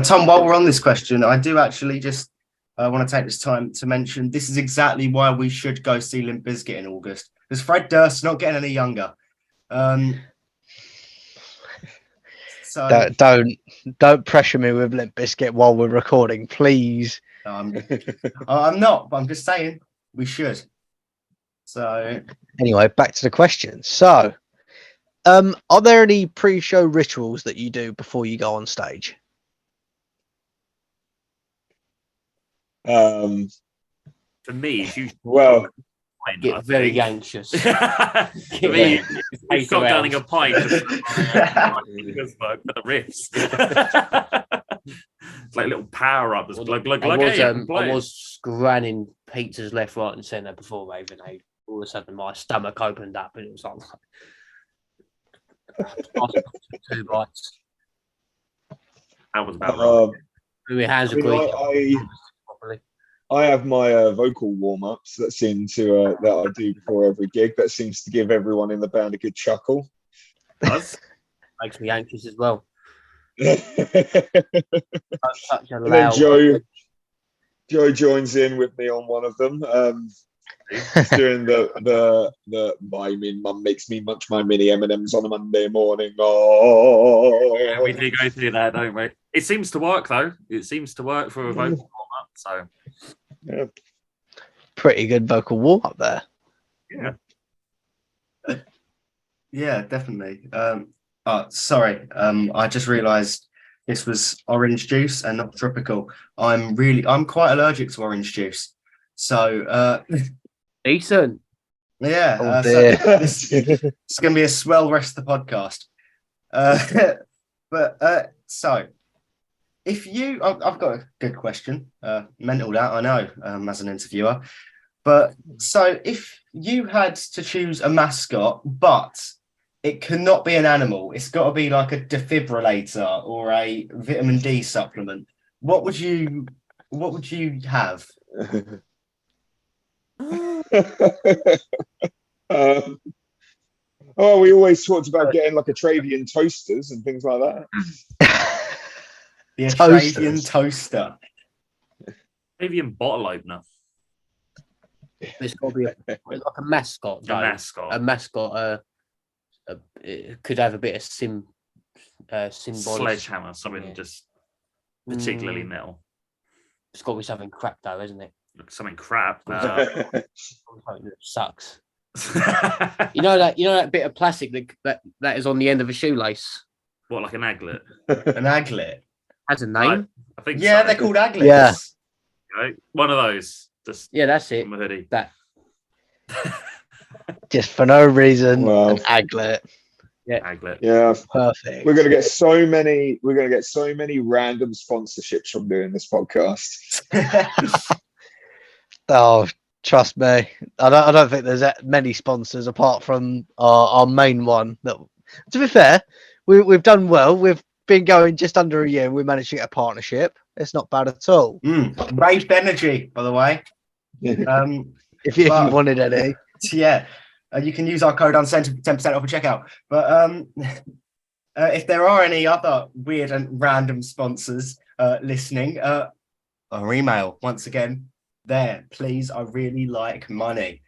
Tom, while we're on this question, I do actually just want to take this time to mention this is exactly why we should go see Limp Bizkit in August. Because Fred Durst's not getting any younger. So Don't pressure me with Limp Bizkit while we're recording, please. I'm not, but I'm just saying we should. So Anyway, back to the question. So, are there any pre-show rituals that you do before you go on stage? For me, it's usually Well, Get very anxious. For me, it's shotgunning a pint for the riffs. It's like a little power up. I was granning pizzas left, right, and centre before Raven Aid. All of a sudden, my stomach opened up, and it was like 2 bites. That was about right. My hands I mean, agreed. I have my vocal warm-ups that I do before every gig. That seems to give everyone in the band a good chuckle. Does Makes me anxious as well. And Such a then loud. Joe joins in with me on one of them. Doing mum makes me munch my mini M&Ms on a Monday morning. Oh, yeah, we do go through that, don't we? It seems to work though. It seems to work for a vocal warm-up. So yeah. Pretty good vocal warm-up there. yeah, definitely. Sorry. I just realised this was orange juice and not tropical. I'm quite allergic to orange juice. So Decent. yeah, Oh, so dear. it's going to be a swell rest of the podcast. So if I've got a good question. Mental that, I know, as an interviewer. But so if you had to choose a mascot, but it cannot be an animal, it's got to be like a defibrillator or a vitamin D supplement. What would you have? We always talked about getting like Atravion toasters and things like that. The Atravion toaster. Atravion bottle opener. It's got to be like a mascot. Though. A mascot. A mascot. It could have a bit of symbolic. Sledgehammer, something Yeah. just particularly Mm. metal. It's got to be something crap though, isn't it? Something crap. Something that sucks. You know that bit of plastic that is on the end of a shoelace What, like an aglet? An aglet. has a name. Right. I think Yeah, so. they're called aglets. Yeah. Right? One of those. Just Yeah, that's it. on my hoodie. That Just for no reason, Wow. an aglet. Aglet. Yeah, Perfect. we're gonna get so many random sponsorships from doing this podcast. Oh, trust me. I don't think there's that many sponsors apart from our main one. That, to be fair, we've done well. We've been going just under a year. We managed to get a partnership. It's not bad at all. Raved Energy, by the way. If you wanted any. Yeah, you can use our code UNCNTRD for 10% off a checkout. But if there are any other weird and random sponsors listening, our email, once again, there, please. I really like money.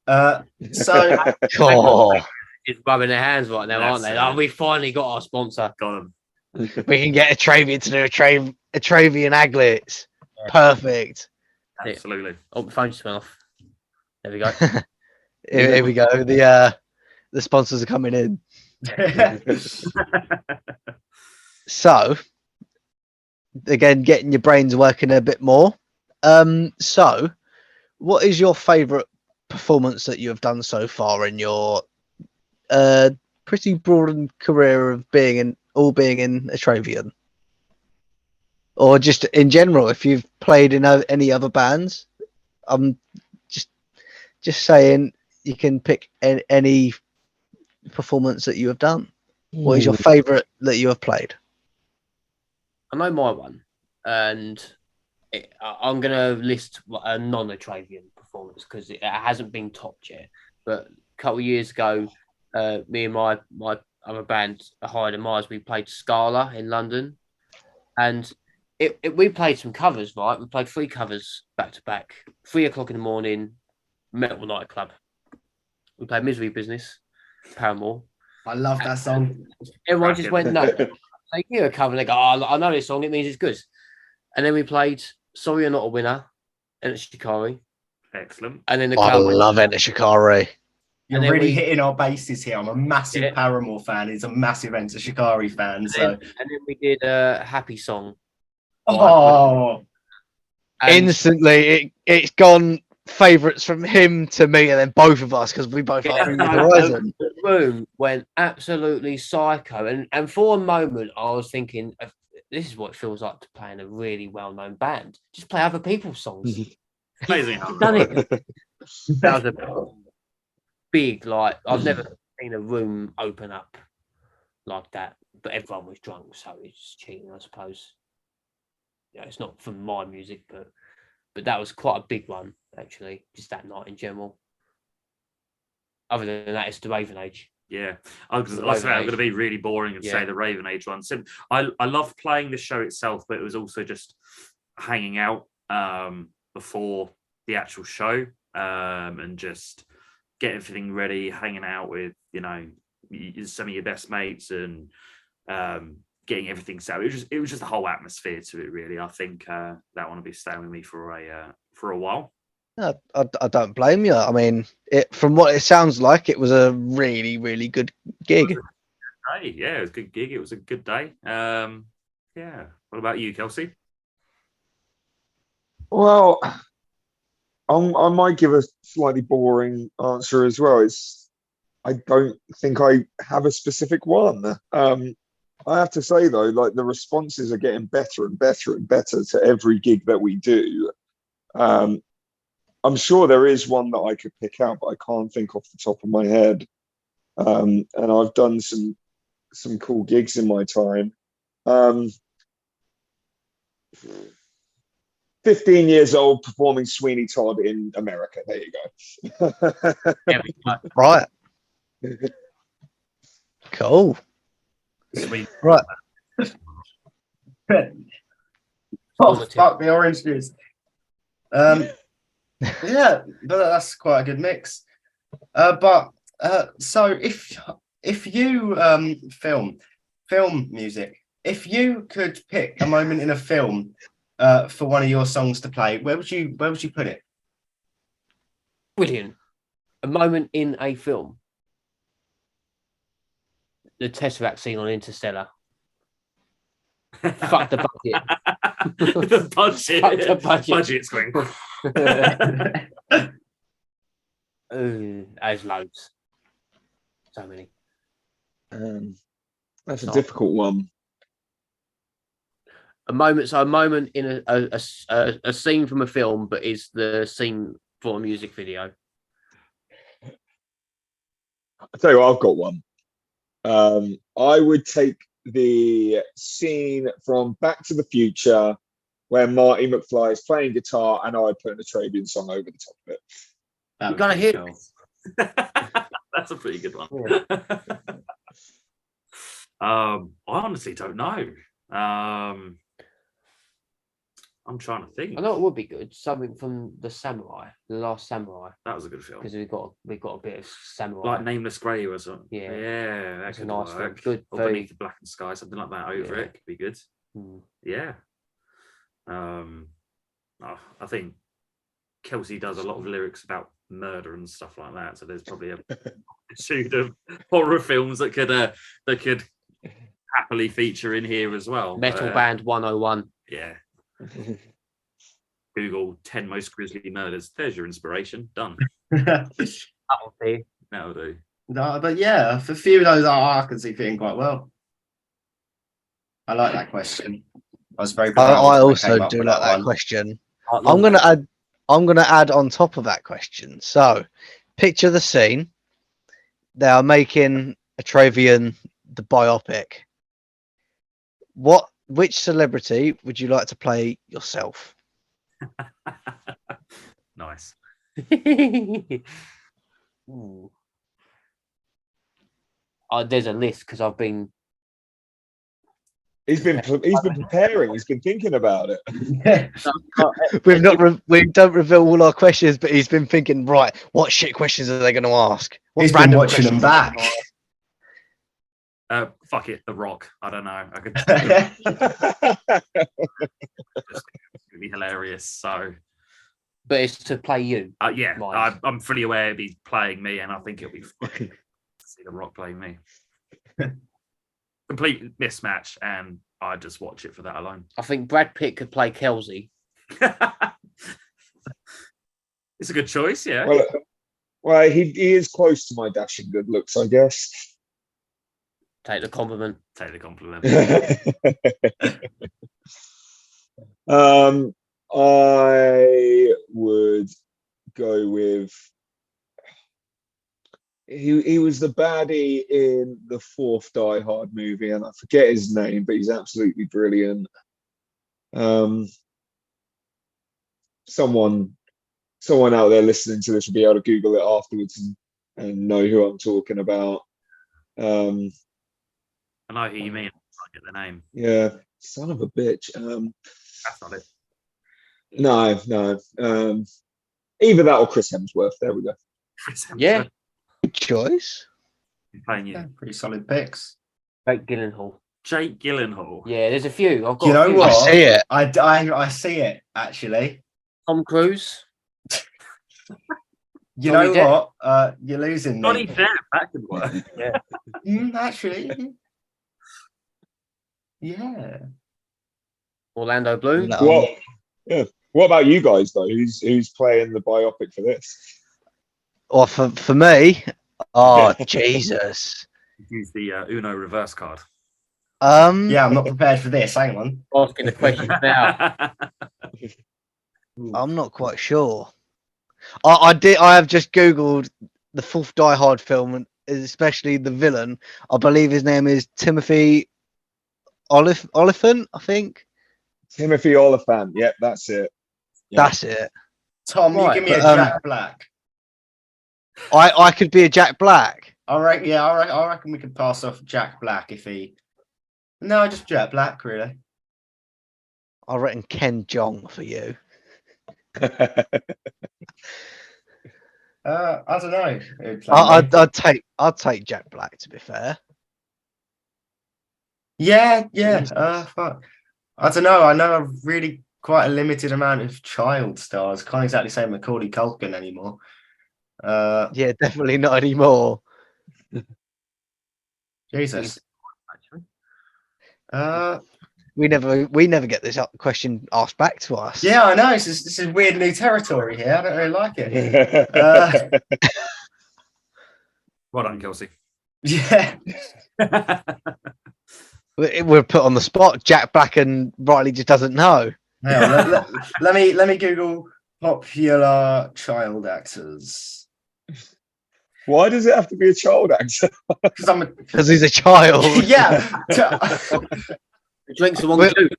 So Oh, is rubbing their hands right now, aren't they? That's it. Oh, we finally got our sponsor. Got 'em. we can get Atravion to do Atravion aglets. Yeah. Perfect. Absolutely. Oh, my phone just went off. There we go. Here we go. The sponsors are coming in. So, again, getting your brains working a bit more. So, what is your favourite performance that you have done so far in your pretty broadened career of being in Atravion? Or just in general, if you've played in any other bands? I'm just saying you can pick any performance that you have done. What is your favourite that you have played? I know my one, and I'm going to list a non-Atravion performance because it hasn't been topped yet. But a couple of years ago, me and my other band, Higher Than Myles, we played Scala in London, and we played some covers, right? We played 3 covers back to back, 3 o'clock in the morning, Metal Nightclub. We played Misery Business, Paramore. I love that song. Everyone just went nuts. They hear a cover and they go, oh, I know this song, it means it's good. And then we played Sorry You're Not a Winner and Shikari. Excellent. And then the I crowd went, love it, Shikari. You're then really we- hitting our bases here. I'm a massive Yeah. Paramore fan. He's a massive Enter Shikari fan. and So, then we did a Happy Song. oh, And Instantly, it's gone favourites from him to me, and then both of us because we both are Bring Me Horizon. the room went absolutely psycho. And for a moment, I was thinking, this is what it feels like to play in a really well-known band. Just play other people's songs. Amazing. You've done it. That was a big, like, I've never seen a room open up like that. But everyone was drunk, so it's cheating, I suppose. Yeah, it's not from my music, but that was quite a big one, actually, just that night in general. Other than that, it's the Raven Age. Yeah, I'm going to be really boring and say the Raven Age one. So I love playing the show itself, but it was also just hanging out before the actual show and just getting everything ready, hanging out with some of your best mates and getting everything set. It was just the whole atmosphere to it, really. I think that one will be staying with me for a while. I don't blame you. I mean, from what it sounds like, it was a really, really good gig. Hey, yeah, it was a good gig. It was a good day. Yeah. What about you, Kelsey? Well, I might give a slightly boring answer as well. I don't think I have a specific one. I have to say though, like the responses are getting better and better and better to every gig that we do. I'm sure there is one that I could pick out, but I can't think off the top of my head. And I've done some cool gigs in my time. 15 years old performing Sweeney Todd in America. There you go. Yeah, Right. Cool. Sweet. Right. oh fuck the orange juice. Yeah, but that's quite a good mix. So if you film, Film music. If you could pick a moment in a film for one of your songs to play, where would you put it? Brilliant. A moment in a film. The Tesseract scene on Interstellar. Fuck the budget. The budget. Fuck the budget. Budget's going. There's loads. So many. That's a Not- difficult one. A moment in a scene from a film, but is the scene for a music video. I'll tell you what, I've got one. I would take the scene from Back to the Future where Marty McFly is playing guitar and I put an Atravion song over the top of it. That You would gotta be hit. cool. That's a pretty good one. I honestly don't know. I'm trying to think. I know it would be good. Something from the Last Samurai, That was a good film. because we've got a bit of samurai. Like Nameless Grey or something. Yeah. Yeah, that It's a could nice film. work. Good, Or very- Beneath the Blackened Sky, something like that over Yeah. it could be good. Mm. Yeah. I think Kelsey does a lot of lyrics about murder and stuff like that. So there's probably a multitude of horror films that could happily feature in here as well. Metal But, Band 101. Yeah. Google 10 most grisly murders. There's your inspiration. Done. That'll be. That'll do. No, but yeah, for a few of those, I can see fitting quite well. I like that question. I was very proud I when also came up do with like that one. question. I'm gonna add on top of that question. So, picture the scene. They are making Atravion the biopic. Which celebrity would you like to play yourself? Nice. Ooh. There's a list because I've been. He's been preparing. He's been thinking about it. We don't reveal all our questions, but he's been thinking. Right, what shit questions are they going to ask? What He's been random watching them questions back. Fuck it, The Rock. I don't know. I could it'd be hilarious. So But it's to play you. yeah, Myles. I'm fully aware he'd be playing me, and I think it'll be fun to see The Rock playing me. Complete mismatch, and I just watch it for that alone. I think Brad Pitt could play Kelsey. It's a good choice, yeah. Well, he is close to my dashing good looks, I guess. Take the compliment. Take the compliment. I would go with he was the baddie in the fourth Die Hard movie, and I forget his name, but he's absolutely brilliant. Someone out there listening to this will be able to Google it afterwards and know who I'm talking about. I know who you mean. I can't get the name. Yeah, son of a bitch. That's not it. No. Either that or Chris Hemsworth. There we go. Chris Hemsworth. Yeah. Good choice. He's playing you. Yeah, pretty solid picks. Jake Gyllenhaal. Jake Gyllenhaal. Yeah, there's a few. I've got. Do you a know few. what? I see it. I see it actually. Tom Cruise. You Johnny know Depp. what? You're losing Johnny me. Depp, that could work. Actually, yeah. Orlando Bloom. No. Well, yeah. What about you guys though? Who's playing the biopic for this? Or for me, oh Jesus. Use the Uno reverse card. Yeah, I'm not prepared for this. Hang on. Asking the question now. I'm not quite sure. I have just googled the fourth Die Hard film, and especially the villain. I believe his name is Timothy Oliphant. I think Timothy Oliphant. Yep, that's it. that's it. Tom, Right, you give me a but, Jack Black. I could be a Jack Black. I reckon we could pass off Jack Black if he. No, just Jack Black, really. I reckon Ken Jeong for you. I don't know. I'd take Jack Black, to be fair. Yeah. Fuck. I don't know. I know a really quite a limited amount of child stars. Can't exactly say Macaulay Culkin anymore. Yeah, definitely not anymore. Jesus. We never get this question asked back to us. Yeah, I know. This is weird new territory here. I don't really like it. Well done, Kelsey. Yeah. We're put on the spot. Jack Black and Riley just doesn't know. Hang on, let me Google popular child actors. Why does it have to be a child actor? Because he's a child. Yeah. Drinks the wrong juice.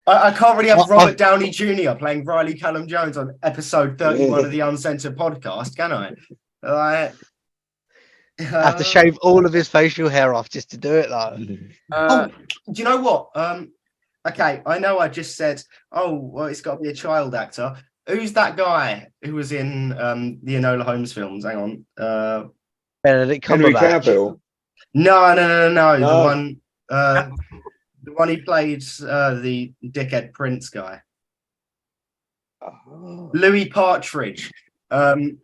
I can't really have Robert Downey Jr. playing Riley Callum Jones on episode 31 of the UNCNTRD podcast, can I? I have to shave all of his facial hair off just to do it, though. Do you know what? Okay, I know I just said, well, it's got to be a child actor. Who's that guy who was in the Enola Holmes films? Hang on. Benedict Henry Cumberbatch. Cavill. No. The one he played the dickhead Prince guy. Oh. Louis Partridge.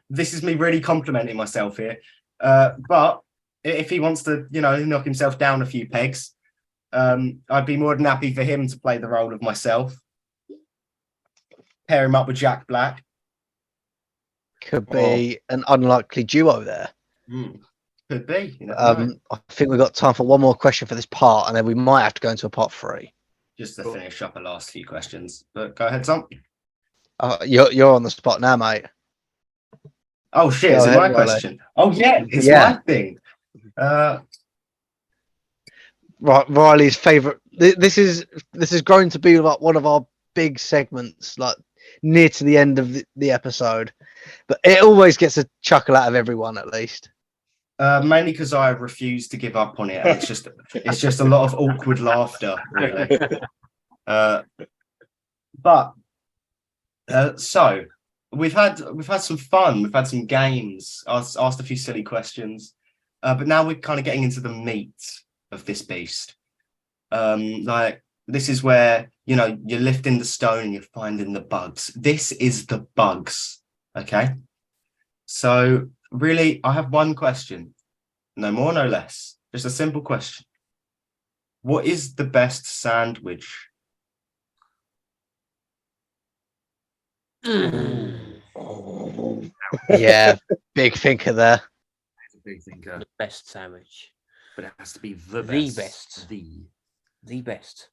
This is me really complimenting myself here. But if he wants to, knock himself down a few pegs, I'd be more than happy for him to play the role of myself. Pair him up with Jack Black. Could be an unlikely duo there. Could be. I think we've got time for one more question for this part, and then we might have to go into a part 3. Just to finish up the last few questions. But go ahead, Tom. You're on the spot now, mate. Oh shit! Is it my question? Oh yeah, it's my thing. Right, Riley's favourite. This is grown to be like one of our big segments, like near to the end of the episode, but it always gets a chuckle out of everyone at least. Mainly because I refuse to give up on it, and it's just a lot of awkward laughter, really. So we've had some fun, we've had some games, asked a few silly questions, but now we're kind of getting into the meat of this beast. Like this is where you're lifting the stone and you're finding the bugs. This is the bugs, okay? So really, I have one question, no more, no less. Just a simple question. What is the best sandwich? Oh. Yeah, big thinker there. He's a big thinker. The best sandwich. But it has to be the The best. best. The best.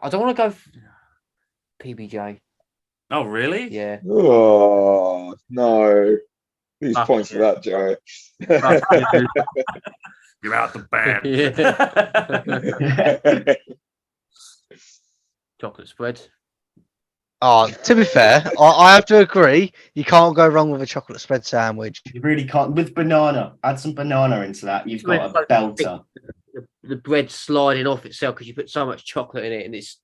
I don't want to go PBJ. Oh, really? Yeah. Oh no! These points for that, Joe. You're out the band. Yeah. Chocolate spread. Oh, to be fair, I have to agree. You can't go wrong with a chocolate spread sandwich. You really can't. With banana, add some banana into that. You've got a belter. The bread sliding off itself because you put so much chocolate in it, and it's.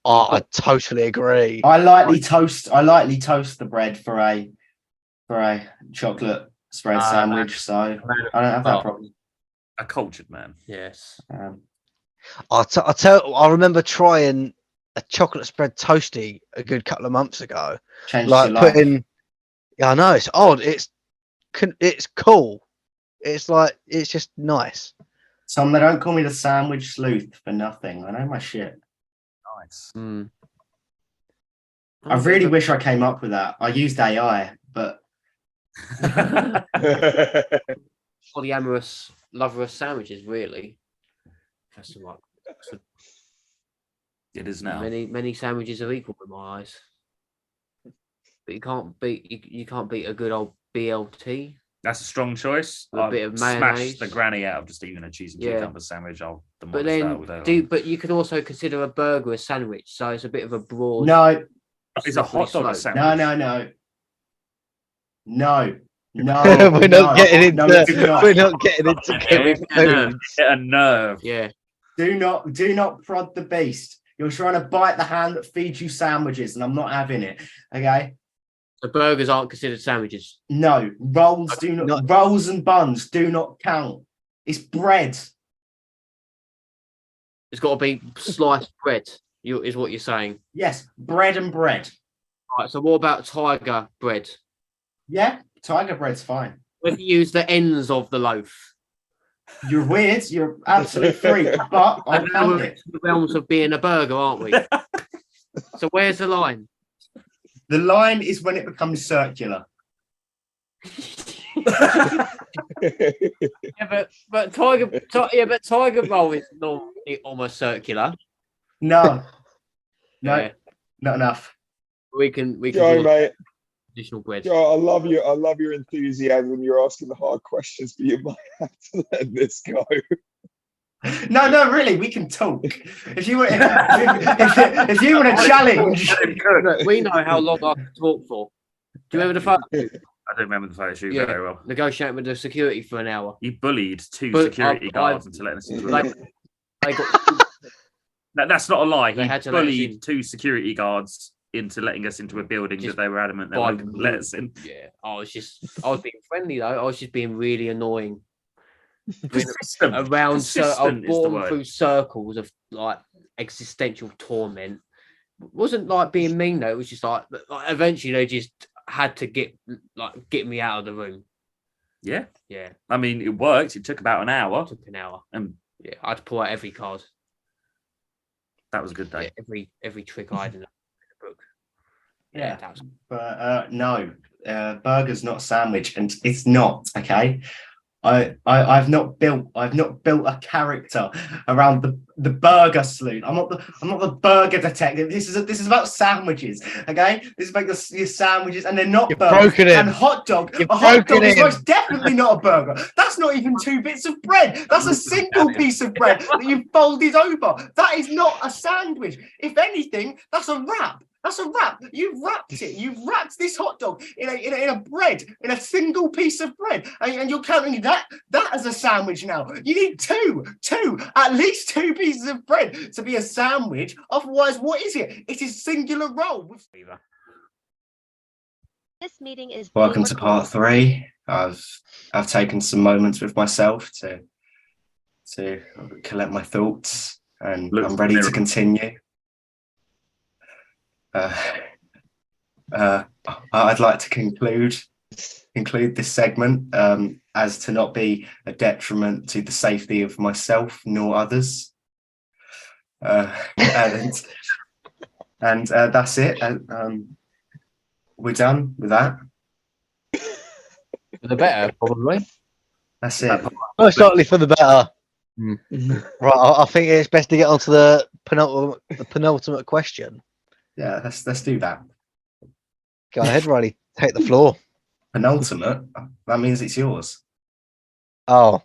Oh, I totally agree. I lightly toast the bread for a chocolate spread sandwich, so I don't have that problem. A cultured man. Yes. I remember trying a chocolate spread toasty a good couple of months ago. Changed Like your life. putting, I know it's odd. It's cool. It's like it's just nice. Some they don't call me the sandwich sleuth for nothing. I know my shit. Nice. I really wish I came up with that. I used AI, but Polyamorous, loverous sandwiches, really. That's the right. It is now. Many sandwiches are equal in my eyes. But you can't beat a good old BLT. That's a strong choice. With a bit of mayonnaise. Smash the granny out of just even a cheese and cucumber sandwich. But you can also consider a burger a sandwich, so it's a bit of a broad. no, it's a hot dog sandwich. No. We're not getting into. We're not getting into Get a nerve. Yeah. Do not prod the beast. You're trying to bite the hand that feeds you sandwiches, and I'm not having it. Okay. The burgers aren't considered sandwiches. No, rolls and buns do not count. It's bread. It's got to be sliced bread. Is what you're saying. Yes, bread and bread. Right. So what about tiger bread? Yeah, tiger bread's fine. When you use the ends of the loaf. You're weird. You're absolute freak. But I And now found we're it. in the realms of being a burger, aren't we? So where's the line? The line is when it becomes circular. but tiger roll is normally almost circular. No, Yeah. not enough. We can Joe, do mate. additional bread. Joe, I love your enthusiasm. You're asking the hard questions, but you might have to let this go. No, really, we can talk. If you want, if you want a challenge, Look, we know how long I can talk for. Do you remember the photo? I don't remember the photo shoot very well. Negotiating with the security for an hour. You bullied two But security I've- guards into letting us into the They got That's not a lie. They He had to let us in. bullied two security guards into letting us into a building Just that they were adamant they by- weren't going to let us in. yeah. I was being friendly though. I was just being really annoying. Consistent. I've Consistent is the gone word. through circles of like existential torment. It wasn't like being mean though. It was just like eventually they just had to get me out of the room. Yeah. Yeah, I mean, it worked. It took about an hour. it took an hour. And Yeah, I had to pull out every card. that was a good day. Yeah, every trick I had in the book. Yeah. That was but no, burger's not a sandwich, and it's not okay. I've not built a character around the burger sleuth. I'm not the burger detective. This is about sandwiches, okay? This is about your sandwiches, and they're not You've burgers. broken it. And hot dog. You've A hot broken dog is it. most definitely not a burger. That's not even two bits of bread. That's a single piece of bread that you've folded over. That is not a sandwich. If anything, that's a wrap. That's a wrap. You've wrapped it. You've wrapped this hot dog in a bread, in a single piece of bread, and you're counting that as a sandwich now. You need at least two pieces of bread to be a sandwich. Otherwise, what is it? It is singular roll. This meeting is Welcome being to part recorded. 3. I've taken some moments with myself to collect my thoughts, and Look I'm ready to mirror. continue. I'd like to conclude this segment as to not be a detriment to the safety of myself nor others. And that's it. We're done with that. for the better, probably. That's it. Most likely for the better. Mm. Right, I think it's best to get onto the penultimate question. Yeah, let's do that. Go ahead, Riley. Take the floor. Penultimate. That means it's yours. Oh,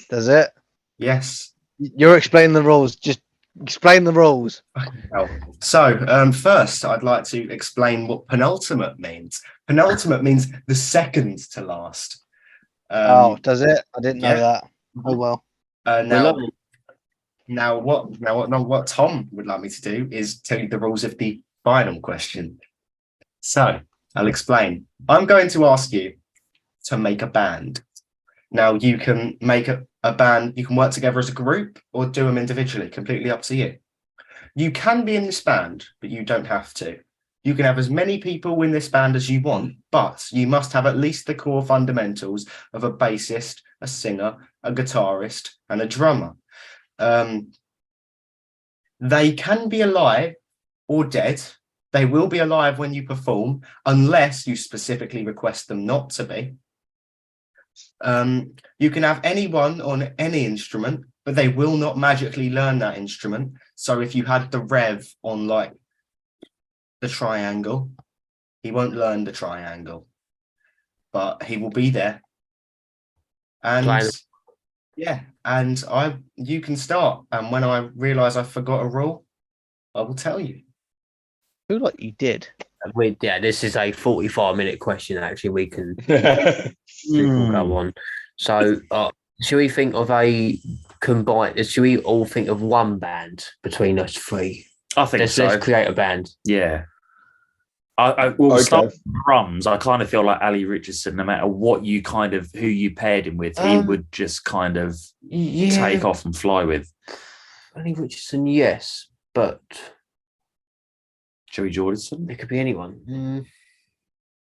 does it? Yes. You're explaining the rules. Just explain the rules. So, first, I'd like to explain what penultimate means. Penultimate means the second to last. Does it? I didn't know yeah. that. Oh well. Now, what Tom would like me to do is tell you the rules of the final question. So, I'll explain. I'm going to ask you to make a band. Now, you can make a band, you can work together as a group or do them individually, completely up to you. You can be in this band, but you don't have to. You can have as many people in this band as you want, but you must have at least the core fundamentals of a bassist, a singer, a guitarist, and a drummer. They can be alive or dead. They will be alive when you perform, unless you specifically request them not to be. You can have anyone on any instrument, but they will not magically learn that instrument. So if you had the Rev on like the triangle, he won't learn the triangle, but he will be there. And yeah, and you can start. And when I realise I forgot a rule, I will tell you. Feel like you did. This is a 45-minute question. Actually, we can go on. So, should we think of a combined? Should we all think of one band between us three? I think Let's so. create a band. Yeah. I will Okay. start with drums. I kind of feel like Ali Richardson, no matter what you kind of who you paired him with, he would just kind of take off and fly with. Ali Richardson, yes, but Joey Jordison. it could be anyone.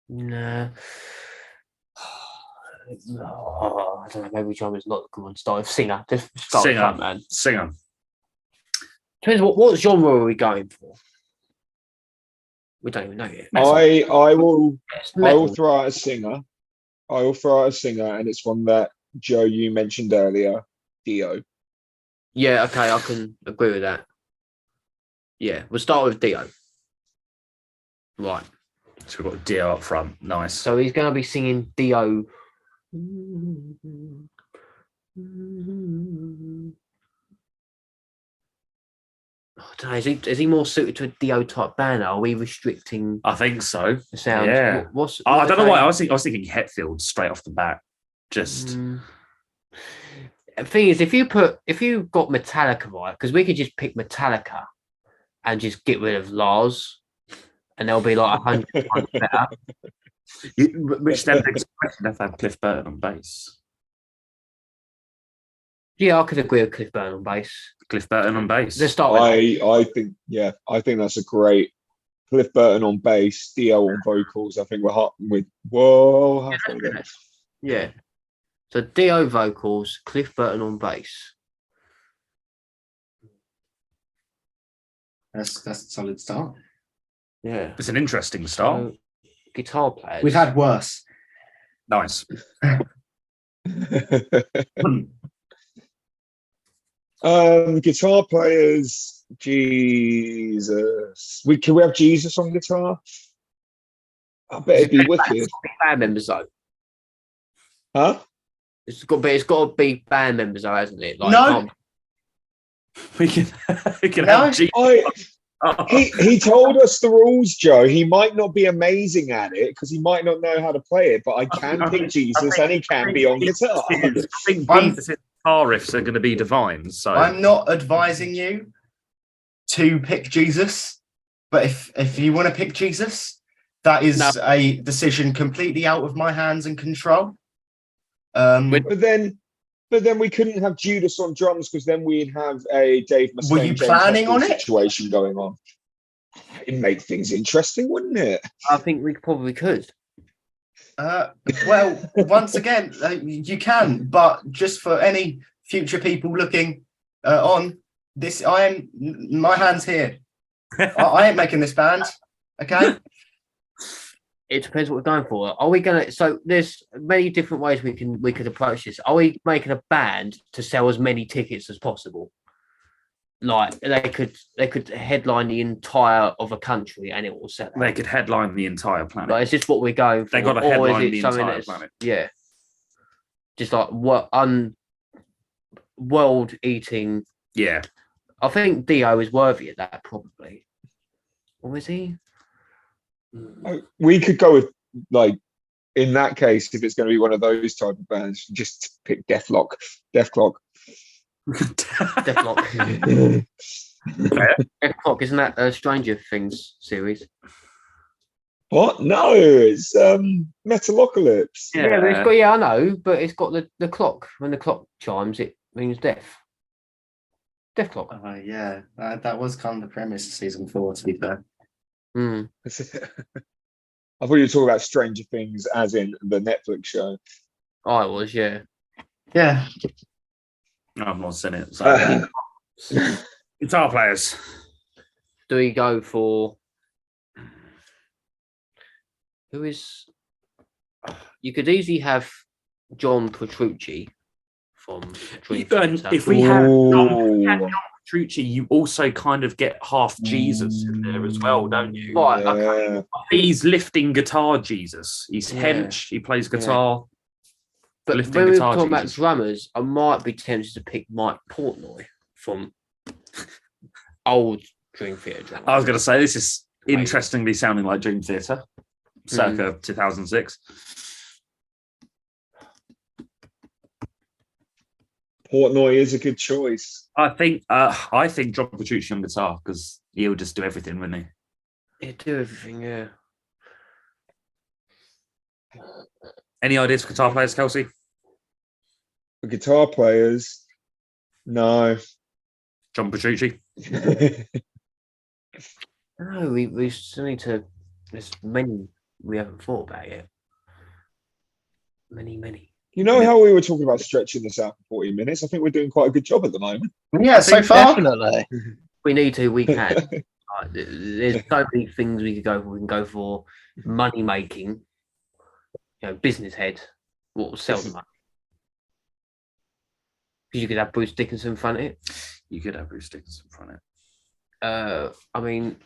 Nah. I don't know. Maybe drummer's not the good one. Start with singer. Just start with front man. Singer. Depends what genre are we going for? We don't even know yet. I will Metal. throw out a singer. And it's one that Joe you mentioned earlier, Dio. Yeah, okay, I can agree with that. Yeah, we'll start with Dio. Right. So we've got Dio up front. Nice. So he's going to be singing Dio. I don't know. Is he more suited to a Dio type band? Are we restricting I think so. the sound? Yeah. I don't know why. I was thinking Hetfield straight off the bat. Just The thing is, if you got Metallica right, because we could just pick Metallica and just get rid of Lars, and they'll be like 100 times better. Rich Denver's question if I had Cliff Burton on bass. Yeah, I could agree with Cliff Burton on bass. Cliff Burton on bass. Let's start with that. I think that's a great Cliff Burton on bass, Dio on vocals. I think we're hot with halfway there. Yeah. So Dio vocals, Cliff Burton on bass. That's a solid start. Yeah. It's an interesting start. So, guitar players. We've had worse. Nice. Guitar players, Jesus. Can we have Jesus on guitar? I bet it'd be wicked. Band members though. Huh? It's got to be band members though, hasn't it? Like, No. We can have G. He told us the rules, Joe. He might not be amazing at it because he might not know how to play it, but I can pick Jesus and he can be on guitar. I think Jesus' guitar riffs are going to be divine. So I'm not advising you to pick Jesus, but if you want to pick Jesus, that is a decision completely out of my hands and control. But then we couldn't have Judas on drums because then we'd have a Dave Mustaine. Were you planning on it? Situation going on. It'd make things interesting, wouldn't it? I think we probably could. Well, once again, you can, but just for any future people looking on this, my hands here. I ain't making this band. Okay. It depends what we're going for. Are we going to? So there's many different ways we could approach this. Are we making a band to sell as many tickets as possible? Like they could headline the entire of a country and it will sell. They could headline the entire planet. Like, is this what we're going for? They got to headline the entire planet. Yeah. Just like what world eating. Yeah. I think Dio is worthy of that probably. Or is he? We could go with, like, in that case, if it's going to be one of those type of bands, just pick Deathlock. Deathlock. Deathlock, isn't that a Stranger Things series? What? No, it's Metalocalypse. Yeah, I know, but it's got the clock. When the clock chimes, it means death. Death clock. Yeah, that was kind of the premise of season 4, to be fair. Mm. I thought you were talking about Stranger Things as in the Netflix show. I was, yeah. Yeah. I've not seen it. So. Guitar players. Do we go for who is? You could easily have John Petrucci from Dream Theater. If we have John Petrucci, you also kind of get half Jesus in there as well, don't you? Right, Yeah. okay. He's lifting guitar Jesus. He's hench. He plays guitar. But lifting when we were guitar talking about Jesus. drummers, I might be tempted to pick Mike Portnoy from old Dream Theater drummers. I was going to say, this is interestingly sounding like Dream Theater, circa 2006. Portnoy is a good choice. I think John Petrucci on guitar because he'll just do everything, wouldn't he? He'd do everything, yeah. Any ideas for guitar players, Kelsey? For guitar players, no. John Petrucci? No, we still need to. There's many we haven't thought about yet. Many. You know how we were talking about stretching this out for 40 minutes? I think we're doing quite a good job at the moment. Yeah, so far. Definitely. We need to. We can. There's so many things we could go for. We can go for money making. Business head. What will sell the money? Because you could have Bruce Dickinson in front of it. You could have Bruce Dickinson in front of it. I mean,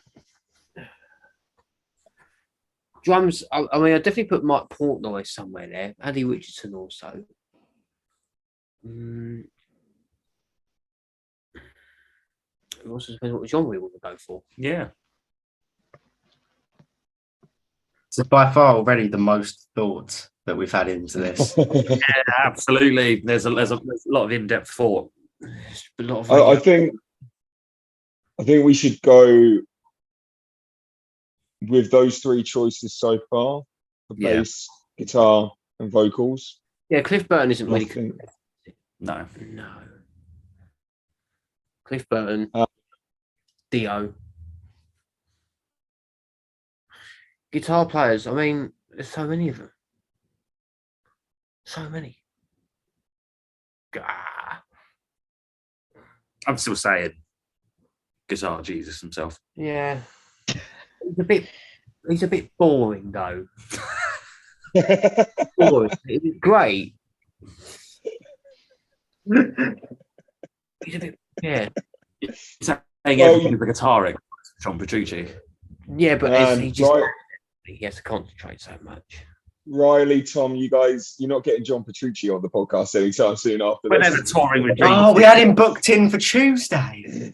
drums. I mean, I definitely put Mike Portnoy somewhere there. Andy Richardson also. It also depends what genre we want to go for. Yeah. It's by far already the most thought that we've had into this. Yeah, absolutely. There's a lot of in-depth thought. A lot of I think we should go with those three choices so far: the bass, guitar, and vocals. Yeah, Cliff Burton isn't really. No. Cliff Burton, Dio. Guitar players. I mean, there's so many of them. So many. I'm still saying Guitar Jesus himself. Yeah. He's a bit boring though. Boring. It's great. He's a bit Saying everything with the guitar, John Petrucci. Yeah, but he has to concentrate so much. Riley, Tom, you're not getting John Petrucci on the podcast anytime soon after We're this. never touring with Oh, we had him booked in for Tuesday.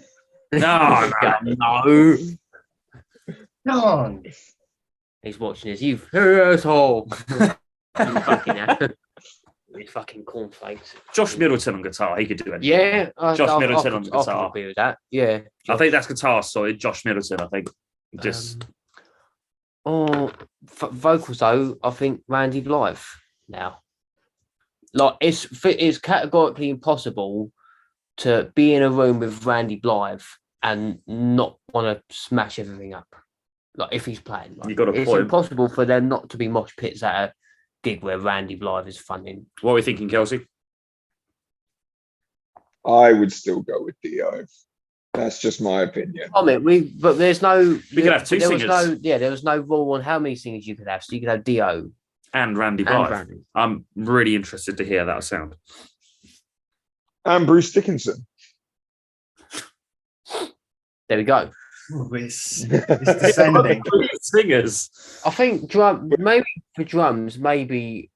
No. No. He's watching his youth. Asshole. His fucking cornflakes. Josh Middleton on guitar, he could do it. Yeah, Josh Middleton on I guitar. could agree with that. Yeah, I think that's guitar sorted. Josh Middleton, I think. Vocals though, I think Randy Blythe now. Like it's categorically impossible to be in a room with Randy Blythe and not want to smash everything up. Like if he's playing, You got a it's point. impossible for there not to be mosh pits at a gig where Randy Blythe is funding. What are we thinking, Kelsey? I would still go with Dio. That's just my opinion. But there's no. We could have two singers. There was no rule on how many singers you could have. So you could have Dio And Randy and Blythe. Randy. I'm really interested to hear that sound. And Bruce Dickinson. There we go. It's descending. Singers. I think drums, maybe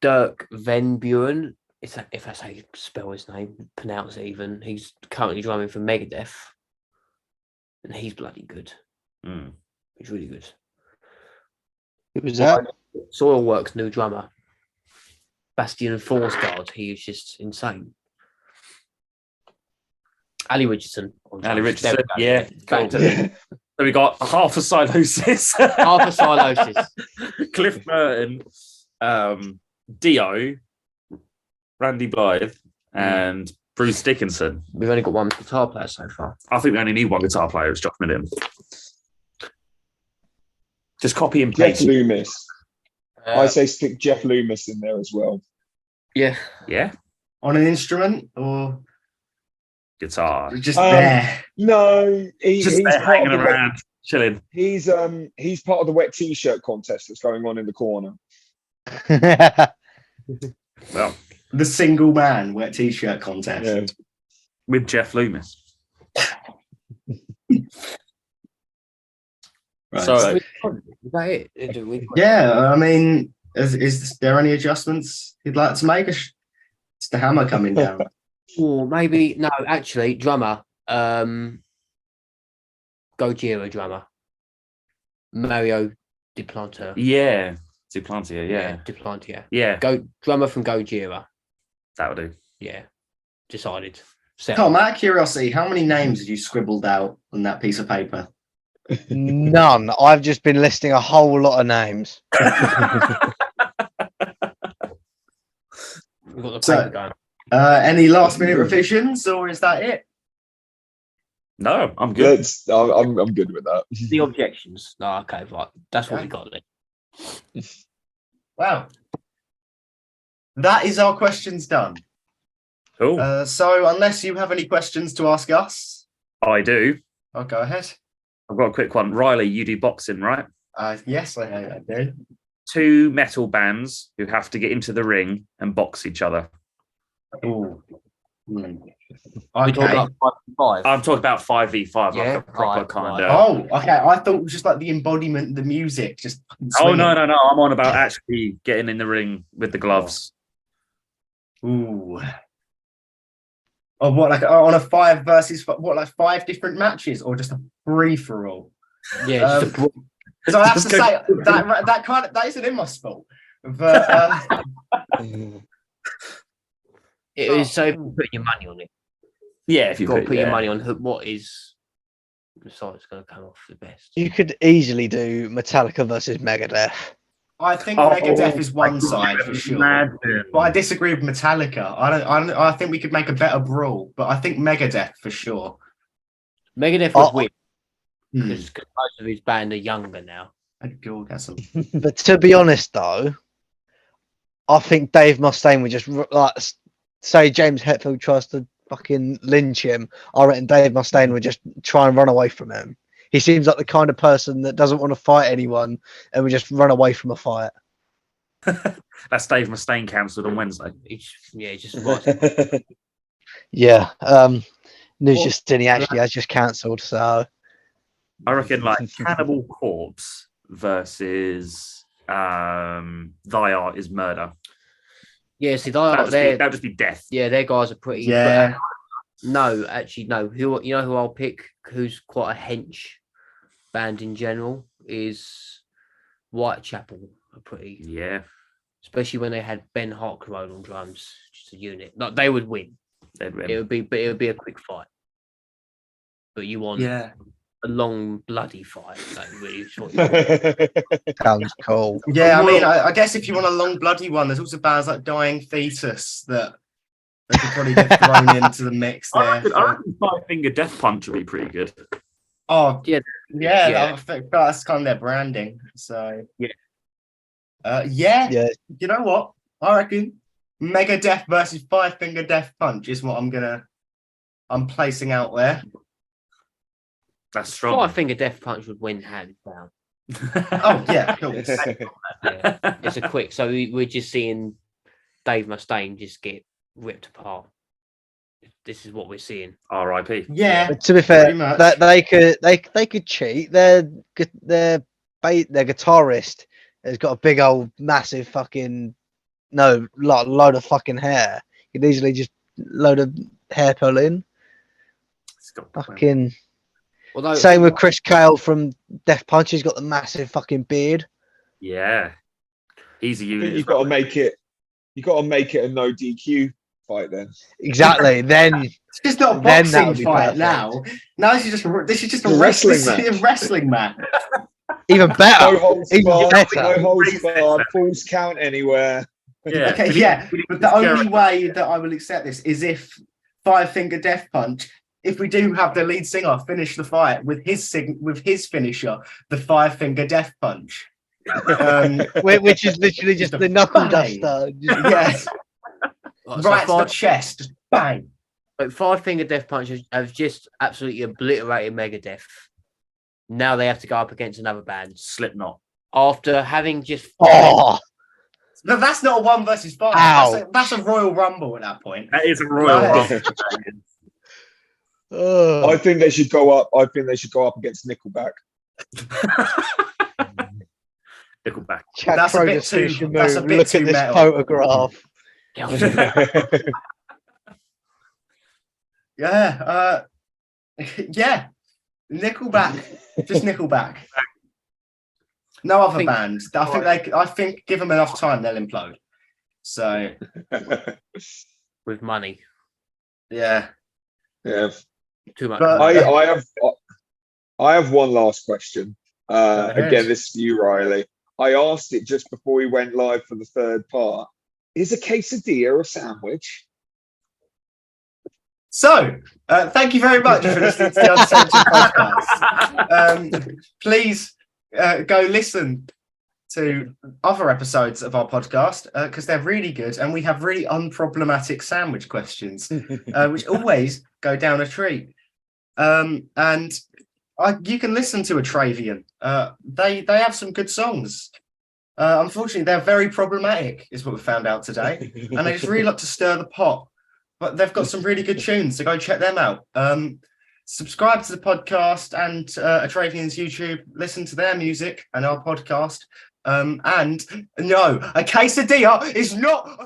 Dirk Van Buren. If that's how you spell his name, pronounce it even. He's currently drumming for Megadeth. And he's bloody good. He's really good. Who was that? Soilwork's new drummer. Bastian Forsgaard. He is just insane. Ali Richardson. Ali Richardson, There we go. Back to Yeah. So we got half a Silosis. Half a Silosis. Cliff Burton, Dio, Randy Blythe, and Bruce Dickinson. We've only got one guitar player so far. I think we only need one guitar player. It's Josh Middleton. Just copy and Jeff paste. Loomis. I say stick Jeff Loomis in there as well. Yeah. Yeah, On an instrument or guitar. just there? No, Just he's there part hanging of the around, chilling. he's part of the wet t-shirt contest that's going on in the corner. Well, The single man wet t-shirt contest. Yeah. with Jeff Loomis. Right. So Is that it? Yeah, I mean, is there any adjustments you'd like to make? It's the hammer coming down. Or maybe no, actually, drummer. Gojira drummer. Mario Duplantier. yeah, Duplantier. Yeah, Duplantier. yeah, Drummer from Gojira. that would do. Yeah. Decided. Tom, out of curiosity, how many names have you scribbled out on that piece of paper? None. I've just been listing a whole lot of names. We've got the So- paper going. Any last minute revisions, or is that it? No, I'm good. I'm good with that. The objections. No, okay, right. That's what Okay. we got then. Wow. That is our questions done. Cool. So unless you have any questions to ask us, I do. I'll go ahead. I've got a quick one. Riley, you do boxing, right? Yes, I do. 2 metal bands who have to get into the ring and box each other. Ooh. We Okay. talk about 5v5. I'm talking about 5v5, Yeah, like a proper right, kind right. of. Oh, okay. I thought it was just like the embodiment, the music, just. Oh, no. I'm on about actually getting in the ring with the gloves. Ooh. Oh, what, like on a 5 versus what, like 5 different matches, or just a free for all? Yeah, just a Because I have to Just go- say that isn't in my sport. But it is so putting your money on it. Yeah, if you You've got to put, put your yeah. money on what is the side that's going to come off the best. You could easily do Metallica versus Megadeth. I think Oh, Megadeth is one my side God, for sure. imagine. But I disagree with Metallica. I think we could make a better brawl, but I think Megadeth for sure. Megadeth Oh, would win Hmm. because most of his band are younger now. I'd go get some. But to be honest, though, I think Dave Mustaine would just like say James Hetfield tries to fucking lynch him. I reckon Dave Mustaine would just try and run away from him. He seems like the kind of person that doesn't want to fight anyone and would just run away from a fight. That's Dave Mustaine cancelled on Wednesday. He just writes. Yeah. News Well, Justini actually has just cancelled. So I reckon like Cannibal Corpse versus Thy Art is Murder. Yeah, see, That'd just be death. yeah, their guys are pretty. Yeah. But, no, actually, no. Who you know who I'll pick? Who's quite a hench band in general is Whitechapel. Are pretty, Yeah. especially when they had Ben Hartcrow on drums, just a unit. Like they would win. It would be a quick fight. But you want Yeah. a long bloody fight. Like, really, is what you want. sounds cool. Yeah, I mean, I guess if you want a long bloody one, there's also bands like Dying Fetus that they could probably get thrown into the mix I there. reckon Five Finger Death Punch would be pretty good. Oh, Yeah. yeah, Yeah. I think that's kind of their branding. So, Yeah. yeah, Yeah. you know what? I reckon Megadeth versus Five Finger Death Punch is what I'm placing out there. That's strong. Five Finger Death Punch would win hands down. Oh, yeah, cool. Yeah. It's a quick. So we're just seeing Dave Mustaine just get ripped apart. This is what we're seeing. R.I.P. Yeah, But to be fair, pretty much. that they could cheat. Their guitarist has got a big old massive fucking load of fucking hair. You could easily just load a hair pull in. It's got- Fucking Although same with Chris Cale from Death Punch. He's got the massive fucking beard. Yeah. He's a I unit. think as you've got to well. make it. You got to make it a no DQ fight then. Exactly. Then It's just not a Then that boxing would be fight perfect. now. Now this is just a Wrestling wrestling match. even better. No holds Even barred. better. No holds barred. Falls count anywhere. Yeah. Okay, We need- yeah, we need but the to only scare- way that I will accept this is if Five Finger Death Punch, if we do have the lead singer finish the fight with his finisher, the Five Finger Death Punch. Which is literally just Just the a knuckle bang. duster. Yes, so right to the Five, chest, bang. but Five Finger Death Punch have just absolutely obliterated Megadeth. Now they have to go up against another band Slipknot. after having just. Oh, No, that's not a 1 versus 5. Ouch. That's a Royal Rumble at that point. That is a Royal Right. Rumble. oh. I think they should go up. I think they should go up against Nickelback. Nickelback. Chad That's a bit Kroger's too- finishing that's a move. bit Look too at this metal. photograph. Yeah, yeah. Nickelback, just Nickelback. No other think- bands. I think give them enough time, they'll implode. So With money. yeah, Yeah. Too much. But- money. I have one last question. ahead. Again, this is for you, Riley. I asked it just before we went live for the third part. Is a quesadilla a sandwich? So, thank you very much for listening to the Uncensored Podcast. Please go listen to other episodes of our podcast because they're really good, and we have really unproblematic sandwich questions, which always go down a treat. And you can listen to Atravion. They have some good songs. Unfortunately, they're very problematic, is what we found out today, and they just really like to stir the pot. But they've got some really good tunes, so go check them out. Subscribe to the podcast and Atravion's YouTube. Listen to their music and our podcast. And no, a quesadilla is not